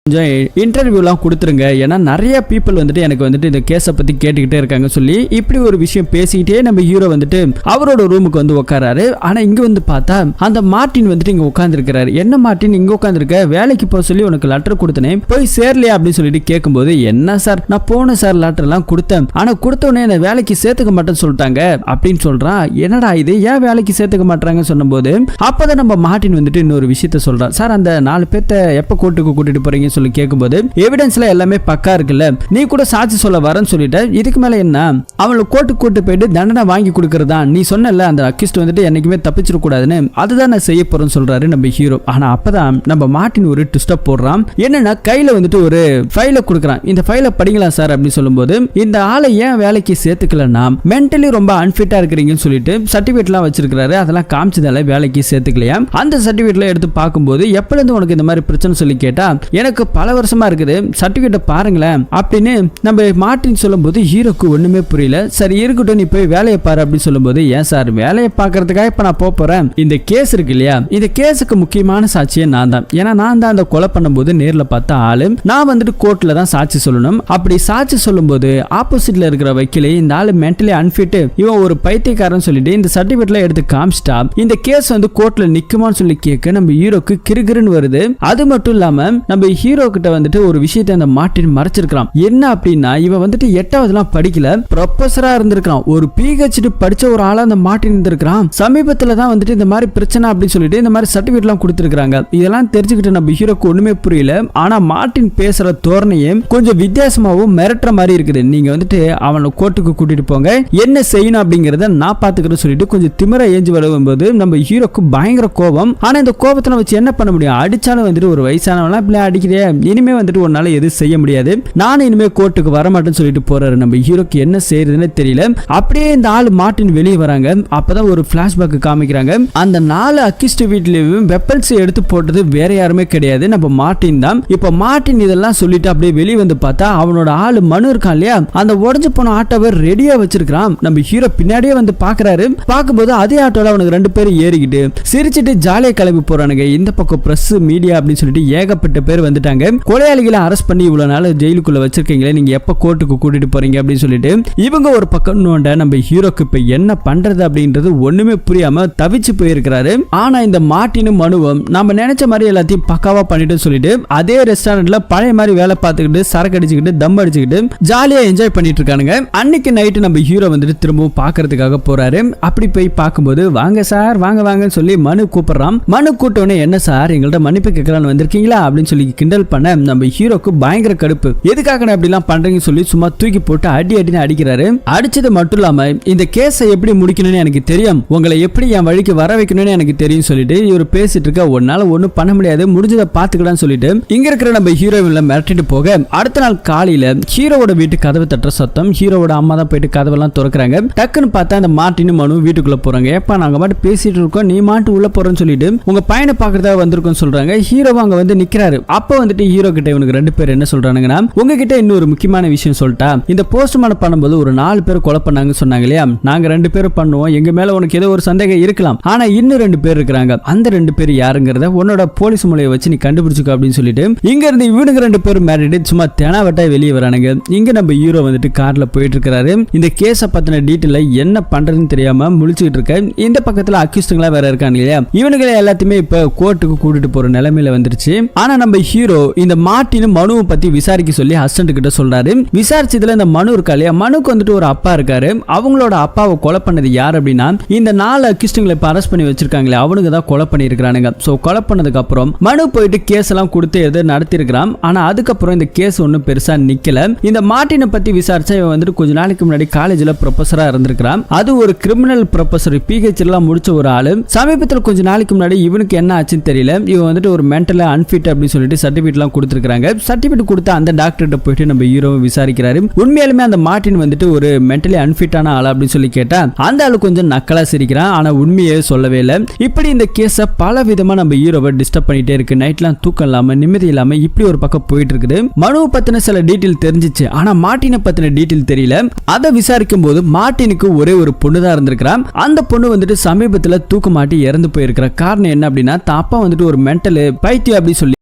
கொஞ்சம் இன்டர்வியூலாம் கொடுத்துருங்க, ஏன்னா நிறைய பீப்புள் வந்துட்டு எனக்கு வந்துட்டு இந்த கேஸை பத்தி கேட்டுக்கிட்டே இருக்காங்க சொல்லி இப்படி ஒரு விஷயம் பேசிக்கிட்டே நம்ம ஹீரோ வந்துட்டு அவரோட ரூமுக்கு வந்து உட்காராரு. ஆனா இங்க வந்து பார்த்தா அந்த மார்ட்டின் வந்துட்டு இங்க உட்கார்ந்துருக்கிறாரு. என்ன மார்ட்டின் இங்க உட்கார்ந்துருக்க, வேலைக்கு போக சொல்லி உனக்கு லெட்டர் கொடுத்தனே போய் சேரலையா அப்படின்னு சொல்லிட்டு கேட்கும்போது, என்ன சார் நான் போன சார் லெட்டர் எல்லாம் கொடுத்தேன், ஆனா கொடுத்த உடனே என்ன வேலைக்கு சேர்த்துக்க மாட்டேன்னு சொல்லிட்டாங்க அப்படின்னு சொல்றான். என்னடா இது, ஏன் வேலைக்கு சேர்த்துக்க மாட்டாங்க சொன்னபோது அப்பதான் நம்ம மார்ட்டின் வந்துட்டு இன்னொரு விஷயத்த சொல்றான். சார் அந்த 4 பேர்த்த எப்ப கோர்ட்டுக்கு கூட்டிட்டு போறீங்க சொல்லி கேட்கும்போது, எவிடன்ஸ்ல எல்லாமே பக்கா இருக்குல்ல, நீ கூட சாட்சி சொல்ல வரேன்னு சொல்லிட்ட, இதுக்கு மேல என்ன, அவளை கோர்ட்டுக்கு கூட்டு போயிட்டு தண்டனை வாங்கி கொடுக்கறதா, நீ சொன்னல அந்த அக்யூஸ்ட் வந்துட்டு என்னைக்குமே தப்பிச்சிட கூடாதுன்னு, அதுதான் நான் செய்ய போறேன்னு சொல்றாரு நம்ம ஹீரோ. ஆனா அப்பதான் நம்ம மார்ட்டின் ஒரு ட்விஸ்ட் போடுறான். என்னன்னா கையில வந்துட்டு ஒரு ஃபைலை கொடுக்குறான். இந்த ஃபைலை படிங்களா சார் அப்படின்னு சொல்லும்போது, இந்த ஆளை ஏன் வேலைக்கு சேர்த்துக்கலன்னா மென்டலி ரொம்ப அன்ஃபிட்டா இருக்கிறீங்கன்னு சொல்லிட்டு சர்டிபிகேட்லாம் வச்சிருக்காரு. அதெல்லாம் காமிச்சதால வேலைக்கு சேர்த்துக்கலையா. அந்த சர்டிபிகேட்ல எடுத்து பார்க்கும்போது, எப்பல இருந்து உனக்கு இந்த மாதிரி பிரச்சனை சொல்லி கேட்டா, எனக்கு பல வருஷமா இருக்குது, சர்டிபிகேட் பாருங்களேன் அப்படின்னு நம்ம மார்ட்டின் சொல்லும்போது ஹீரோக்கு ஒண்ணுமே புரியல. சரி இருக்கட்டும், நீ போய் வேலையை பாரு அப்படின்னு சொல்லும்போது, ஏன் சார் வேலையை பார்க்கறதுக்காக இப்ப நான் போறேன், இந்த கேஸ் இருக்கு இல்லையா, இந்த கேஸுக்கு முக்கியமான சாட்சியே நான் தான், ஏன்னா நான் தான் அந்த கொலை பண்ணும்போது நேர்ல பார்த்த ஆளு, நான் வந்துட்டு கோர்ட்ல தான் சாட்சி சொல்லணும். அப்படி சாட்சி சொல்லும்போது ஆப்போசிட்ல இருக்கிற வக்கீலே இந்த ஆளு மென்டலி அன்ஃபிட், இவன் ஒரு பைத்தியக்காரன் சொல்லிட்டு இந்த சர்டிபிகேட்ல எடுத்து காமிச்சிட்டா இந்த கேஸ் வந்து கோர்ட்ல நிக்குமான்னு சொல்லி கேட்க நம்ம ஹீரோக்கு கிறுகிறுன்னு வருது. அது மட்டும் இல்லாம நம்ம ஹீரோ கிட்ட வந்துட்டு ஒரு விஷயத்தை அந்த மார்ட்டின் மறைச்சிருக்கான். என்ன அப்படின்னா, இவன் வந்துட்டு 8வதுலாம் படிக்கல, ப்ரொஃபஸரா இருந்திருக்கான், ஒரு PhD படிச்ச ஒரு ஆளா அந்த மார்ட்டின் இருந்திருக்கான். சமீபத்துல தான் வந்துட்டு இந்த மாதிரி பிரச்சனை அப்படின்னு சொல்லிட்டு இந்த மாதிரி சர்டிபிகேட் எல்லாம் கொடுத்திருக்காங்க. இதெல்லாம் தெரிஞ்சுக்கிட்டு நம்ம ஹீரோக்கு ஒண்ணுமே புரியல. ஆனா மார்ட்டின் பேசுற தோரணையே கொஞ்சம் வித்தியாசமாவும் மிரட்டுற மாதிரி இருக்குது. நீங்க வந்துட்டு அவனை கோர்ட்டுக்கு கூட்டிட்டு போங்க, என்ன செய்யணும் அப்படிங்கறத நான் பாத்துக்கிறேன்னு சொல்லிட்டு கொஞ்சம் திமிர ஏஞ்சி வரும்போது நம்ம ஹீரோக்கு பயங்கர கோபம். ஆனா இந்த கோபத்துல வச்சு என்ன பண்ண முடியும், அடிச்சாலும் வந்துட்டு ஒரு வயசானவனா இப்படி அடிக்கிறே, இனிமே வந்துட்டு உன்னால எதுவும் செய்ய முடியாது, நானும் இனிமே கோர்ட்டுக்கு வரமாட்டேன்னு சொல்லிட்டு போறாரு. நம்ம ஹீரோக்கு என்ன செய்யறதுன்னு தெரியல. அப்படியே இந்த ஆளு மார்ட்டின் வெளியே வராங்க. அப்பதான் ஒரு பிளாஷ்பேக் காமிக்கிறாங்க. அந்த 4 அக்யூஸ்ட் வீட்லயும் வெப்பன்ஸ் எடுத்து போட்டது வேற யாருமே கிடையாது, நம்ம மார்ட்டின் தான். இப்ப மார்ட்டின் இதெல்லாம் சொல்லிட்டு அப்படியே வெளியே வந்து பார்த்தா அவனோட ஆளு மனு இருக்கான் இல்லையா, அந்த உடஞ்சு போன ஆட்டோவை ரெடியா வச்சிருக்கான். நம்ம ஹீரோ பின்னாடியே வந்து பாக்குறாரு. பார்க்கும்போது அதே ஆட்டோல அவனுக்கு 2 பேரும் ஏறிக்கிட்டு சிரிச்சிட்டு ஜாலியா கிளம்பி போறானுங்க. இந்த பக்கம் பிரஸ் மீடியா அப்படின்னு சொல்லிட்டு ஏகப்பட்ட பேர் வந்துட்டாங்க. கொலையாளிகளை அரெஸ்ட் பண்ணி இவ்வளவு நாள் ஜெயிலுக்குள்ள வச்சிருக்கீங்களே, நீங்க எப்ப கோர்ட்டுக்கு கூட்டிட்டு போறீங்க அப்படின்னு சொல்லிட்டு இவங்க ஒரு பக்கம் நோண்ட நம்ம ஹீரோக்கு இப்ப என்ன பண்றது அப்படின்றது ஒண்ணுமே புரியாம தவிச்சு போயிருக்கிறாரு. ஆனா இந்த மார்ட்டினும் மனுவும் நம்ம நினைச்ச மாதிரி எல்லாத்தையும் பக்காவா பண்ணிட்டு சொல்லிட்டு அதே ரெஸ்டாரண்ட்ல பழைய மாதிரி வேலை பார்த்துக்கிட்டு சரக்கு அடிச்சுக்கிட்டு தம் அடிச்சுக்கிட்டு ஜாலியா என்ஜாய் பண்ணிட்டு இருக்கானுங்க. அன்னைக்கு நைட்டு நம்ம ஹீரோ வந்துட்டு திரும்பவும் பாக்குறதுக்காக போறாரு. அப்படி போய் பார்க்கும்போது, வாங்க சார் வாங்க வாங்கன்னு சொல்லி மனு கூப்பிடுறான். மனு கூட்டவனே, என்ன சார் எங்கள்ட்ட மன்னிப்பு கேட்கலான்னு வந்திருக்கீங்களா அப்படின்னு சொல்லி கிண்டல் பண்ண நம்ம ஹீரோக்கு பயங்கர கடுப்பு. எதுக்காக அப்படி எல்லாம் பண்றீங்கன்னு சொல்லி சும்மா தூக்கி போட்டு அடின்னு அடிக்கிறாரு. அடிச்சது மட்டும் இல்லாம இந்த கேஸை எப்படி முடிக்கணும்னு எனக்கு தெரியும், உங்களை எப்படி என் வழிக்கு வர வைக்கணும்னு எனக்கு தெரியும் சொல்லிட்டு இவர் பேசிட்டு இருக்க, ஒன்னால ஒண்ணும் பண்ண முடியாது, முடிஞ்சதை பாத்துக்கலாம்னு சொல்லிட்டு இங்க இருக்கிற நம்ம ஹீரோவின்ல மிரட்டிட்டு போக, அடுத்த நாள் காலையில ஹீரோவோட வீட்டு கதவு தட்டுற சத்தம். ஹீரோவோட அம்மா தான் போயிட்டு கதவெல்லாம் திறக்கிறாங்க. டக்குன்னு பார்த்தா அந்த மார்ட்டினும் மனு வீட்டுக்குள்ள போறாங்க. ஏப்பா நாங்க மாட்டு பேசிட்டு இருக்கோம், நீ மாட்டு உள்ள போறேன்னு சொல்லிட்டு உங்க பையனை பாக்குறதா வந்திருக்கோம் சொல்றாங்க. ஹீரோ அங்க வந்து நிக்கிறாரு. அப்ப வந்துட்டு ஹீரோ கிட்ட இவனுக்கு 2 பேர் என்ன சொல்றானுங்கன்னா, உங்ககிட்ட இன்னொரு முக்கியமான விஷயம் சொல்லிட்டா, இந்த போஸ்ட்மார்ட்டம் பண்ணும்போது ஒரு 4 பேர் கொலை பண்ணாங்க சொன்னாங்க இல்லையா, நாங்க 2 பேரும் பண்ணுவோம், எங்க மேல உனக்கு ஏதோ ஒரு சந்தேகம் இருக்கலாம், ஆனா இன்னும் 2 பேர் இருக்காங்க, அந்த 2 பேர் யாருங்கிறத உன்னோட போலீஸ் மூலையை வச்சு நீ கண்டுபிடிச்சுக்க அப்படின்னு சொல்லிட்டு இங்க இருந்து இவனுக்கு 2 பேரும் மேரிட்டு சும்மா தெனாவட்டா வெளியே வரானுங்க. இங்க நம்ம ஹீரோ வந்துட்டு கார்ல போயிட்டு இருக்காரு. இந்த கேஸ பத்தின டீட்டெயில் என்ன பண்றதுன்னு தெரியாம முழிச்சுட்டு இருக்க. இந்த பக்கத்துல அக்யூஸ்டுங்களா வேற இருக்காங்க இல்லையா, இவனுங்களை எல்லாத்தையுமே இப்ப கோர்ட்டுக்கு கூட்டிட்டு போற நிலைமையில வந்துருச்சு. ஆனா நம்ம ஹீரோ இந்த மார்ட்டினும் மனுவை பத்தி விசாரிக்க சொல்லி அசிஸ்டன்ட் கிட்ட சொல்றாரு. விசாரிச்சதுல இந்த மனு இருக்கா இல்லையா, மனுக்கு வந்துட்டு ஒரு அப்பா இருக்காரு. அவங்களோட அப்பாவை கொலை பண்ணது யார் அப்படின்னா இந்த 4 அக்யூஸ்டுங்களை இப்ப அரெஸ்ட் பண்ணி வச்சிருக்காங்களே அவனுக்கு தான் கொலை பண்ணி இருக்கானுங்க. சோ கொலை பண்ணதுக்கு அப்புறம் மனு போயிட்டு கேஸ் எல்லாம் கொடுத்து எது நடத்தி இருக்கிறான். ஆனா அதுக்கப்புறம் இந்த கேஸ் ஒன்னும் பெருசா நிக்கல. இந்த மார்ட்டினை பத்தி விசாரிச்சா இவன் வந்துட்டு கொஞ்ச நாளைக்கு முன்னாடி காலேஜ்ல ப்ரொஃபஸரா இருந்திருக்கான். அது ஒரு கிரிமினல் ப்ரொஃபஸர், PhD எல்லாம் முடிச்ச ஒரு ஆளு. சமீபத்தில் கொஞ்ச நாளைக்கு முன்னாடி இவனுக்கு என்ன ஆச்சுன்னு தெரியல, இவன் வந்துட்டு ஒரு மென்டலா அன்ஃபிட் அப்படின்னு சொல்லிட்டு சர்டிபிகேட் எல்லாம் கொடுத்திருக்காங்க. சர்டிபிகேட் கொடுத்த அந்த டாக்டர்கிட்ட போயிட்டு நம்ம ஹீரோ விசாரிக்கிறாரு. உண்மையாலுமே அந்த மார்ட்டின் வந்துட்டு ஒரு மென்டலி அன்ஃபிட்டான ஆளா அப்படின்னு சொல்லி கேட்டா அந்த ஆளு கொஞ்சம் நக்கலா சிரிக்கிறான். ஆனா உண்மையே சொல்லவே இல்லை. இப்படி இந்த கேஸ பல விதமா நம்ம ஹீரோவை டிஸ்டர்ப் பண்ணிட்டே இருக்கு. நைட்லாம் தூக்கம் இல்லாம நிம்மதி இல்லாம இப்படி ஒரு பக்கம் போயிட்டு இருக்குது. மனுவை பத்தின சில டீட்டெயில் தெரிஞ்சிச்சு, ஆனா மார்ட்டினை பத்தின டீட்டெயில் தெரியல. அதை விசாரிக்கும் போது மார்ட்டினுக்கு ஒரே ஒரு பொண்ணு தான் இருந்திருக்கிறான். அந்த பொண்ணு வந்துட்டு சமீபத்துல தூக்க மாட்டி இறந்து போயிருக்கிற காரணம் என்ன அப்படின்னா, அப்பா வந்துட்டு ஒரு மென்டல் பைத்தியம் அப்படி சொல்லி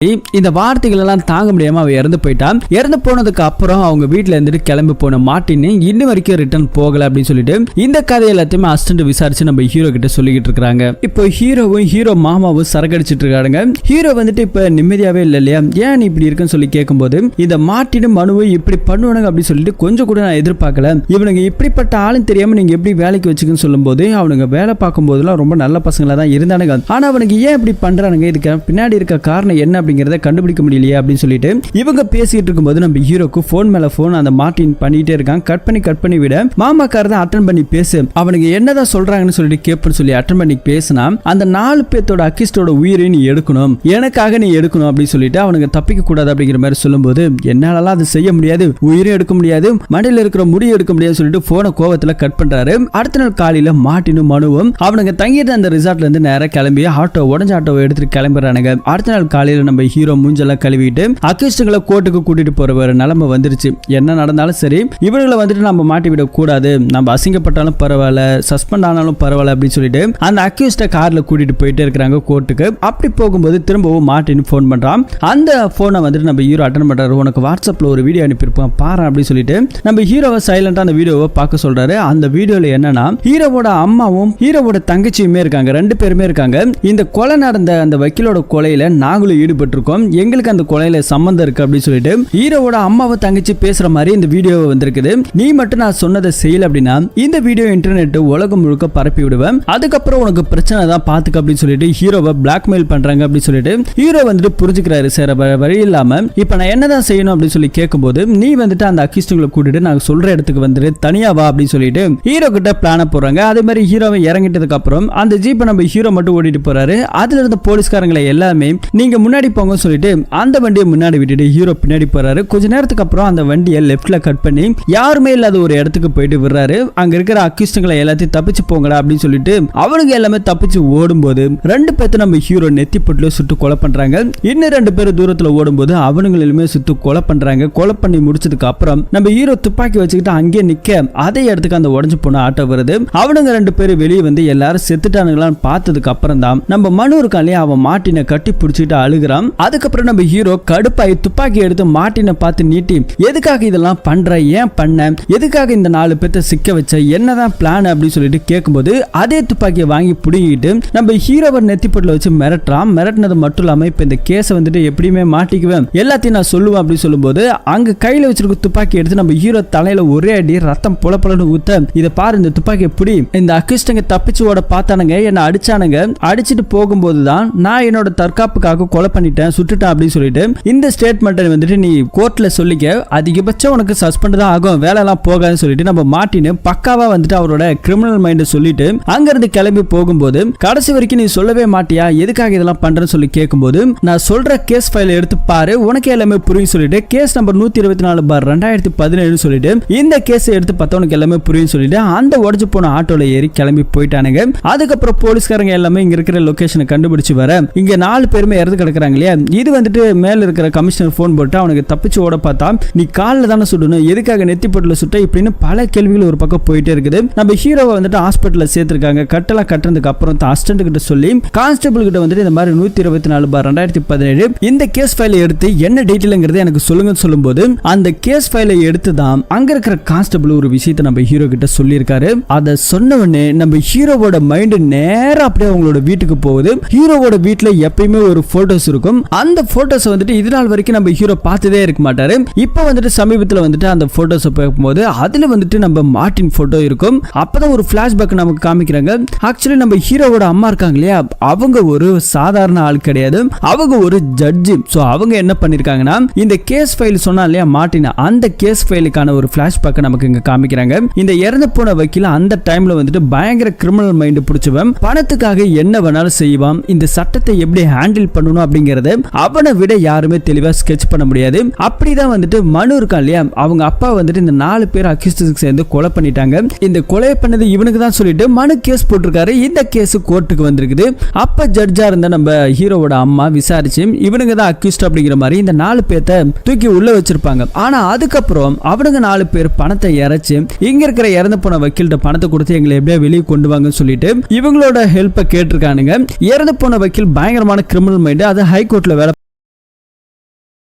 இந்த வார்த்தைகள் எல்லாம் தாங்க முடியாம அவ இறந்து போயிட்டான். இறந்து போனதுக்கு அப்புறம் அவங்க வீட்டுல இருந்துட்டு கிளம்பி போன மார்ட்டின் இன்னும் வரைக்கும் ரிட்டர்ன் போகல அப்படின்னு சொல்லிட்டு இந்த கதை எல்லாத்தையுமே அசிஸ்டன்ட் விசாரிச்சு நம்ம ஹீரோ கிட்ட சொல்லிக்கிட்டு இருக்காங்க. இப்போ ஹீரோவும் ஹீரோ மாமாவும் சரக்கடிச்சிட்டு இருக்காங்க. ஹீரோ வந்துட்டு இப்ப நிம்மதியாவே இல்ல இல்லையா, ஏன் இப்படி இருக்குன்னு சொல்லி கேட்கும்போது இந்த மார்ட்டினும் மனுவும் இப்படி பண்ணுவானுங்க அப்படின்னு சொல்லிட்டு கொஞ்சம் கூட நான் எதிர்பார்க்கல. இவனுங்க இப்படிப்பட்ட ஆளும் தெரியாம நீங்க எப்படி வேலைக்கு வச்சுக்கன்னு சொல்லும் போது அவனுங்க வேலை பார்க்கும் போதெல்லாம் ரொம்ப நல்ல பசங்களா தான் இருந்தானுங்க. ஆனா அவனுக்கு ஏன் இப்படி பண்றானுங்க, இதுக்கு பின்னாடி இருக்க காரணம் என்ன அப்படிங்கறத கண்டுபிடிக்க முடியலையே அப்படின்னு சொல்லிட்டு இவங்க பேசிட்டு இருக்கும்போது நம்ம ஹீரோக்கு போன் மேல போன் அந்த மார்ட்டின் பண்ணிட்டே இருக்கான். கட் பண்ணி விட மாமாக்காரர் தான் அட்டன் பண்ணி பேசு, அவனுக்கு என்னதான் சொல்றாங்கன்னு சொல்லிட்டு கேட்பன்னு சொல்லி அட்டன் பண்ணி பேசினா அந்த 4 பேத்தோட அக்கிஸ்டோட உயிரை நீ எடுக்கணும், எனக்காக நீ எடுக்கணும் அப்படின்னு சொல்லிட்டு அவனுக்கு தப்பிக்க கூடாது அப்படிங்கிற மாதிரி சொல்லும்போது என்னாலலாம் அது செய்ய முடியாது, உயிரை எடுக்க முடியாது, மண்டையில இருக்கிற முடியை எடுக்க முடியாது சொல்லிட்டு போன கோவத்துல கட் பண்றாரு. அடுத்த நாள் காலையில மார்ட்டினும் மனுவும் அவனுங்க தங்கிட்டு அந்த ரிசார்ட்ல இருந்து நேரம் கிளம்பி உடஞ்ச ஆட்டோவை எடுத்துட்டு கிளம்புறானுங்க. அடுத்த நாள் காலையில நம்ம ஹீரோ மூஞ்செல்லாம் கழுவிட்டு அக்கிஸ்டுகளை கோர்ட்டுக்கு கூட்டிட்டு போற வேற நிலைமை வந்துருச்சு. என்ன நடந்தாலும் சரி இவர்களை வந்துட்டு நம்ம மாட்டி விட கூடாது, நம்ம அசிங்கப்பட்டாலும் பரவாயில்ல, சஸ்பெண்ட் ஆனாலும் பரவாயில்ல அப்படின்னு சொல்லிட்டு அந்த அக்யூஸ்ட கார்ல கூட்டிட்டு போயிட்டே இருக்காங்க கோர்ட்டுக்கு. அப்படி போகும்போது திரும்பவும் மார்ட்டின் போன் பண்றான். அந்த போனை வந்துட்டு நம்ம ஹீரோ அட்டன் பண்றாரு. உனக்கு வாட்ஸ்அப்ல ஒரு வீடியோ அனுப்பியிருப்போம் பாரு அப்படின்னு சொல்லிட்டு நம்ம ஹீரோவை சைலண்டா அந்த வீடியோவை பார்க்க சொல்றாரு. அந்த வீடியோல என்னன்னா ஹீரோவோட அம்மாவும் ஹீரோவோட தங்கச்சியுமே இருக்காங்க, 2 பேருமே இருக்காங்க. இந்த கொலை நடந்த அந்த வக்கீலோட கொலையில நாங்களும் ஈடுபட்டிருக்கோம், எங்களுக்கு அந்த கொலையில சம்பந்தம் இருக்கு அப்படின்னு சொல்லிட்டு ஹீரோவோட அம்மாவை தங்கச்சி பேசுற மாதிரி இந்த வீடியோ வந்திருக்குது. நீ மட்டும் நான் சொன்னதை செய்யல அப்படின்னா இந்த வீடியோ இன்டர்நெட் உலகம் முழுக்க பரப்பி விடுவேன், அதுக்கப்புறம் உனக்கு பிரச்சனை தான் பாத்துக்க அப்படின்னு சொல்லிட்டு ஹீரோவை பிளாக்மெயில் பண்றாங்க அப்படின்னு சொல்லிட்டு ஹீரோ வந்துட்டு புரிஞ்சுக்கிறாரு. சார் வழி இல்லாம இப்ப நான் என்னதான் செய்யணும் அப்படின்னு சொல்லி கேட்கும்போது நீ வந்துட்டு அந்த அக்கிஸ்டுகளை கூட்டிட்டு நான் சொல்ற இடத்துக்கு வந்துட்டு தனியா வா அப்படின்னு சொல்லிட்டு ஹீரோ கிட்ட பிளான போறாங்க. அதே மாதிரி ஹீரோவை இறங்கிட்டதுக்கு அப்புறம் அந்த ஜீப்பை நம்ம ஹீரோ மட்டும் ஓடிட்டு போறாரு. அதுல இருந்த போலீஸ்காரங்களை எல்லாமே நீங்க முன்னாடி போங்க சொல்லிட்டு அந்த வண்டியை முன்னாடி விட்டுட்டு ஹீரோ பின்னாடி போறாரு. கொஞ்ச நேரத்துக்கு அப்புறம் அந்த வண்டியை லெஃப்ட்ல கட் பண்ணி யாருமே இல்லாத ஒரு இடத்துக்கு போயிட்டு விடுறாரு. அங்க இருக்கிற அக்கிஸ்டுகளை எல்லாத்தையும் தப்பிச்சு போங்கடா அப்படின்னு சொல்லிட்டு அவனுக்கு எல்லாமே தப்பிச்சு ஓடும்போது 2 பேர்த்து நம்ம ஹீரோ நெத்தி பொட்டுல சுட்டு கொலை பண்றாங்க. இன்னும் 2 பேர் தூரத்துல ஓடும்போது அவனுங்களுமே சுட்டு கொலை பண்றாங்க. கொலை பண்ணி முடிச்சதுக்கு அப்புறம் நம்ம ஹீரோ துப்பாக்கி வச்சுக்கிட்டு அங்கே நிக்க அதே இடத்துக்கு அந்த உடஞ்சு போன ஆட்டோ வருது. அவனுங்க 2 பேர் வெளியே வந்து எல்லாரும் செத்துட்டானுங்களான்னு பார்த்ததுக்கு அப்புறம் தான் நம்ம மனு இருக்கான் இல்லையா, அவன் மார்ட்டினை கட்டி பிடிச்சிட்டு அழுகுறான். அதுக்கப்புறம் நம்ம ஹீரோ கடுப்பாய் துப்பாக்கி எடுத்து மார்ட்டினை பார்த்து நீட்டி எதுக்காக இதெல்லாம் பண்ற, ஏன் பண்ண, எதுக்காக இந்த 4 பேர்த்த சிக்க வச்ச, என்னதான் பிளான் அப்படின்னு சொல்லிட்டு கேட்கும்போது அதே துப்பாக்கியை வாங்கி புடிங்கிட்டு நம்ம ஹீரோவை நெத்திப்பட்டுல வச்சு மிரட்டுறான். மிரட்டினது மட்டும் இல்லாம இப்ப இந்த கேஸை வந்துட்டு எப்படியுமே மாட்டிக்குவேன், எல்லாத்தையும் நான் சொல்லுவேன் அப்படின்னு சொல்லும்போது அங்க கையில வச்சிருக்க துப்பாக்கி எடுத்து நம்ம ஹீரோ தலையில ஒரே அடி ரத்தம் புலப்பலன்னு ஊத்த இதை பாரு இந்த துப்பாக்கி எப்படி இந்த அக்கிஸ்டங்க தப்பிச்சு ஓட பார்த்தானுங்க, என்ன அடிச்சானுங்க, அடிச்சுட்டு போகும்போது தான் நான் என்னோட தற்காப்புக்காக கொலை பண்ணிட்டேன், சுட்டுட்டேன் அப்படின்னு சொல்லிட்டு இந்த ஸ்டேட்மெண்ட் வந்துட்டு நீ கோர்ட்ல சொல்லிக்க, அதிகபட்சம் உனக்கு சஸ்பெண்ட் தான் ஆகும், வேலை எல்லாம் போகாதுன்னு சொல்லிட்டு நம்ம மார்ட்டின் பக்காவா வந்துட்டு அவரோட கிரிமினல் மைண்ட் சொல்லிட்டு அங்கிருந்து கிளம்பி போகும்போது கடைசி வரைக்கும் நீ சொல்லவே மாட்டியா, எதுக்காக இதெல்லாம் பண்றேன்னு சொல்லி கேட்கும்போது நான் சொல்ற கேஸ் ஃபைல் எடுத்து பாரு உனக்கு எல்லாமே புரியும் சொல்லிட்டு கேஸ் நம்பர் 124/2017 சொல்லிட்டு இந்த கேஸ் எடுத்து பார்த்தவனுக்கு எல்லாமே புரியும் சொல்லிட்டு அந்த உடஞ்சு போன ஆட்டோல ஏறி கிளம்பி போயிட்டானுங்க. அதுக்கப்புறம் போலீஸ்காரங்க எல்லாமே இங்க இருக்கிற லொகேஷனை கண்டுபிடிச்சு வர இங்க 4 பேருமே இறந்து கிடக்குறாங்க இல்லையா. இது வந்துட்டு மேல இருக்கிற கமிஷனர் போன் போட்டு அவனுக்கு தப்பிச்சு ஓட பார்த்தா நீ காலில் தானே சுடணும், எதுக்காக நெத்தி பொட்டுல சுட்ட, இப்படின்னு பல கேள்விகள் ஒரு பக்கம் போயிட்டே இருக்குது. நம்ம ஹீரோவை வந்துட்டு ஹாஸ்பிட்டல்ல சேர்த்திருக்காங்க. கட்டெல்லாம் கட்டுறதுக்கு அப்புறம் அசிஸ்டன்ட் கிட்ட சொல்லி கான்ஸ்டபிள் கிட்ட வந்துட்டு இந்த மாதிரி 124/2017 இந்த கேஸ் ஃபைலை எடுத்து என்ன டீட்டெயில்ங்கிறது எனக்கு சொல்லுங்கன்னு சொல்லும்போது அந்த கேஸ் ஃபைலை எடுத்து தான் அங்க இருக்கிற கான்ஸ்டபிள் ஒரு விஷயத்தை நம்ம ஹீரோ கிட்ட சொல்லியிருக்காரு. அதை சொன்ன உடனே நம்ம ஹீரோவோட மைண்ட் நேரா அப்படியே அவங்களோட வீட்டுக்கு போகுது. ஹீரோவோட வீட்டுல எப்பயுமே ஒரு போட்டோஸ் இருக்கும். அந்த போட்டோஸ் வந்துட்டு இது நாள் வரைக்கும் நம்ம ஹீரோ பார்த்ததே இருக்க மாட்டாரு. இப்போ வந்துட்டு சமீபத்தில் வந்துட்டு அந்த போட்டோஸ் பார்க்கும்போது அதுல வந்துட்டு நம்ம மார்ட்டின் போட்டோ இருக்கும். அப்பதான் ஒரு பிளாஷ்பேக் நமக்கு காமிக்கிறாங்க. ஆக்சுவலி நம்ம ஹீரோவோட அம்மா இருக்காங்க இல்லையா, அவங்க ஒரு சாதாரண ஆள் கிடையாது, அவங்க ஒரு ஜட்ஜி. சோ அவங்க என்ன பண்ணிருக்காங்கன்னா இந்த கேஸ் ஃபைல் சொன்னா இல்லையா மார்ட்டின், அந்த கேஸ் ஃபைலுக்கான ஒரு பிளாஷ்பேக் நமக்கு இங்க காமிக்கிறாங்க. இந்த இறந்து போன வக்கீல அந்த டைம்ல வந்துட்டு பயங்கர கிரிமினல் மைண்ட் பிடிச்சவன், பணத்துக்காக என்ன வேணாலும் செய்வான், இந்த சட்டத்தை எப்படி ஹேண்டில் பண்ணணும் அப்படிங்கறத அவனை விட யாருமே தெளிவா ஸ்கெட்ச் பண்ண முடியாது. அப்படிதான் வந்துட்டு மனு இருக்கான் இல்லையா, அவங்க அப்பா வந்துட்டு இந்த 4 பேர் அக்யூஸ்டுக்கு சேர்ந்து கொலை பண்ணிட்டாங்க. இந்த கொலை பண்ணது இவனுக்கு தான் சொல்லிட்டு மனு கேஸ் போட்டிருக்காரு. இந்த கேஸ் கோர்ட்டுக்கு வந்திருக்குது. அப்ப ஜட்ஜா இருந்த நம்ம ஹீரோவோட அம்மா விசாரிச்சு இவனுங்க தான் அக்யூஸ்ட் அப்படிங்கிற மாதிரி இந்த 4 பேர்த்த தூக்கி உள்ள வச்சிருப்பாங்க. ஆனா அதுக்கப்புறம் அவனுங்க 4 பேர் பணத்தை இறைச்சு இங்க இருக்கிற இறந்து போன வக்கீல்கிட்ட பணத்தை கொடுத்து எங்களை எப்படியா வெளியே கொண்டு வாங்கன்னு சொல்லிட்டு இவங்களோட ஹெல்ப்பை கேட்டிருக்கானுங்க. இறந்து போன வக்கீல் பயங்கரமான கிரிமினல் மைண்ட், அது ஹைகோர்ட்ல வேலை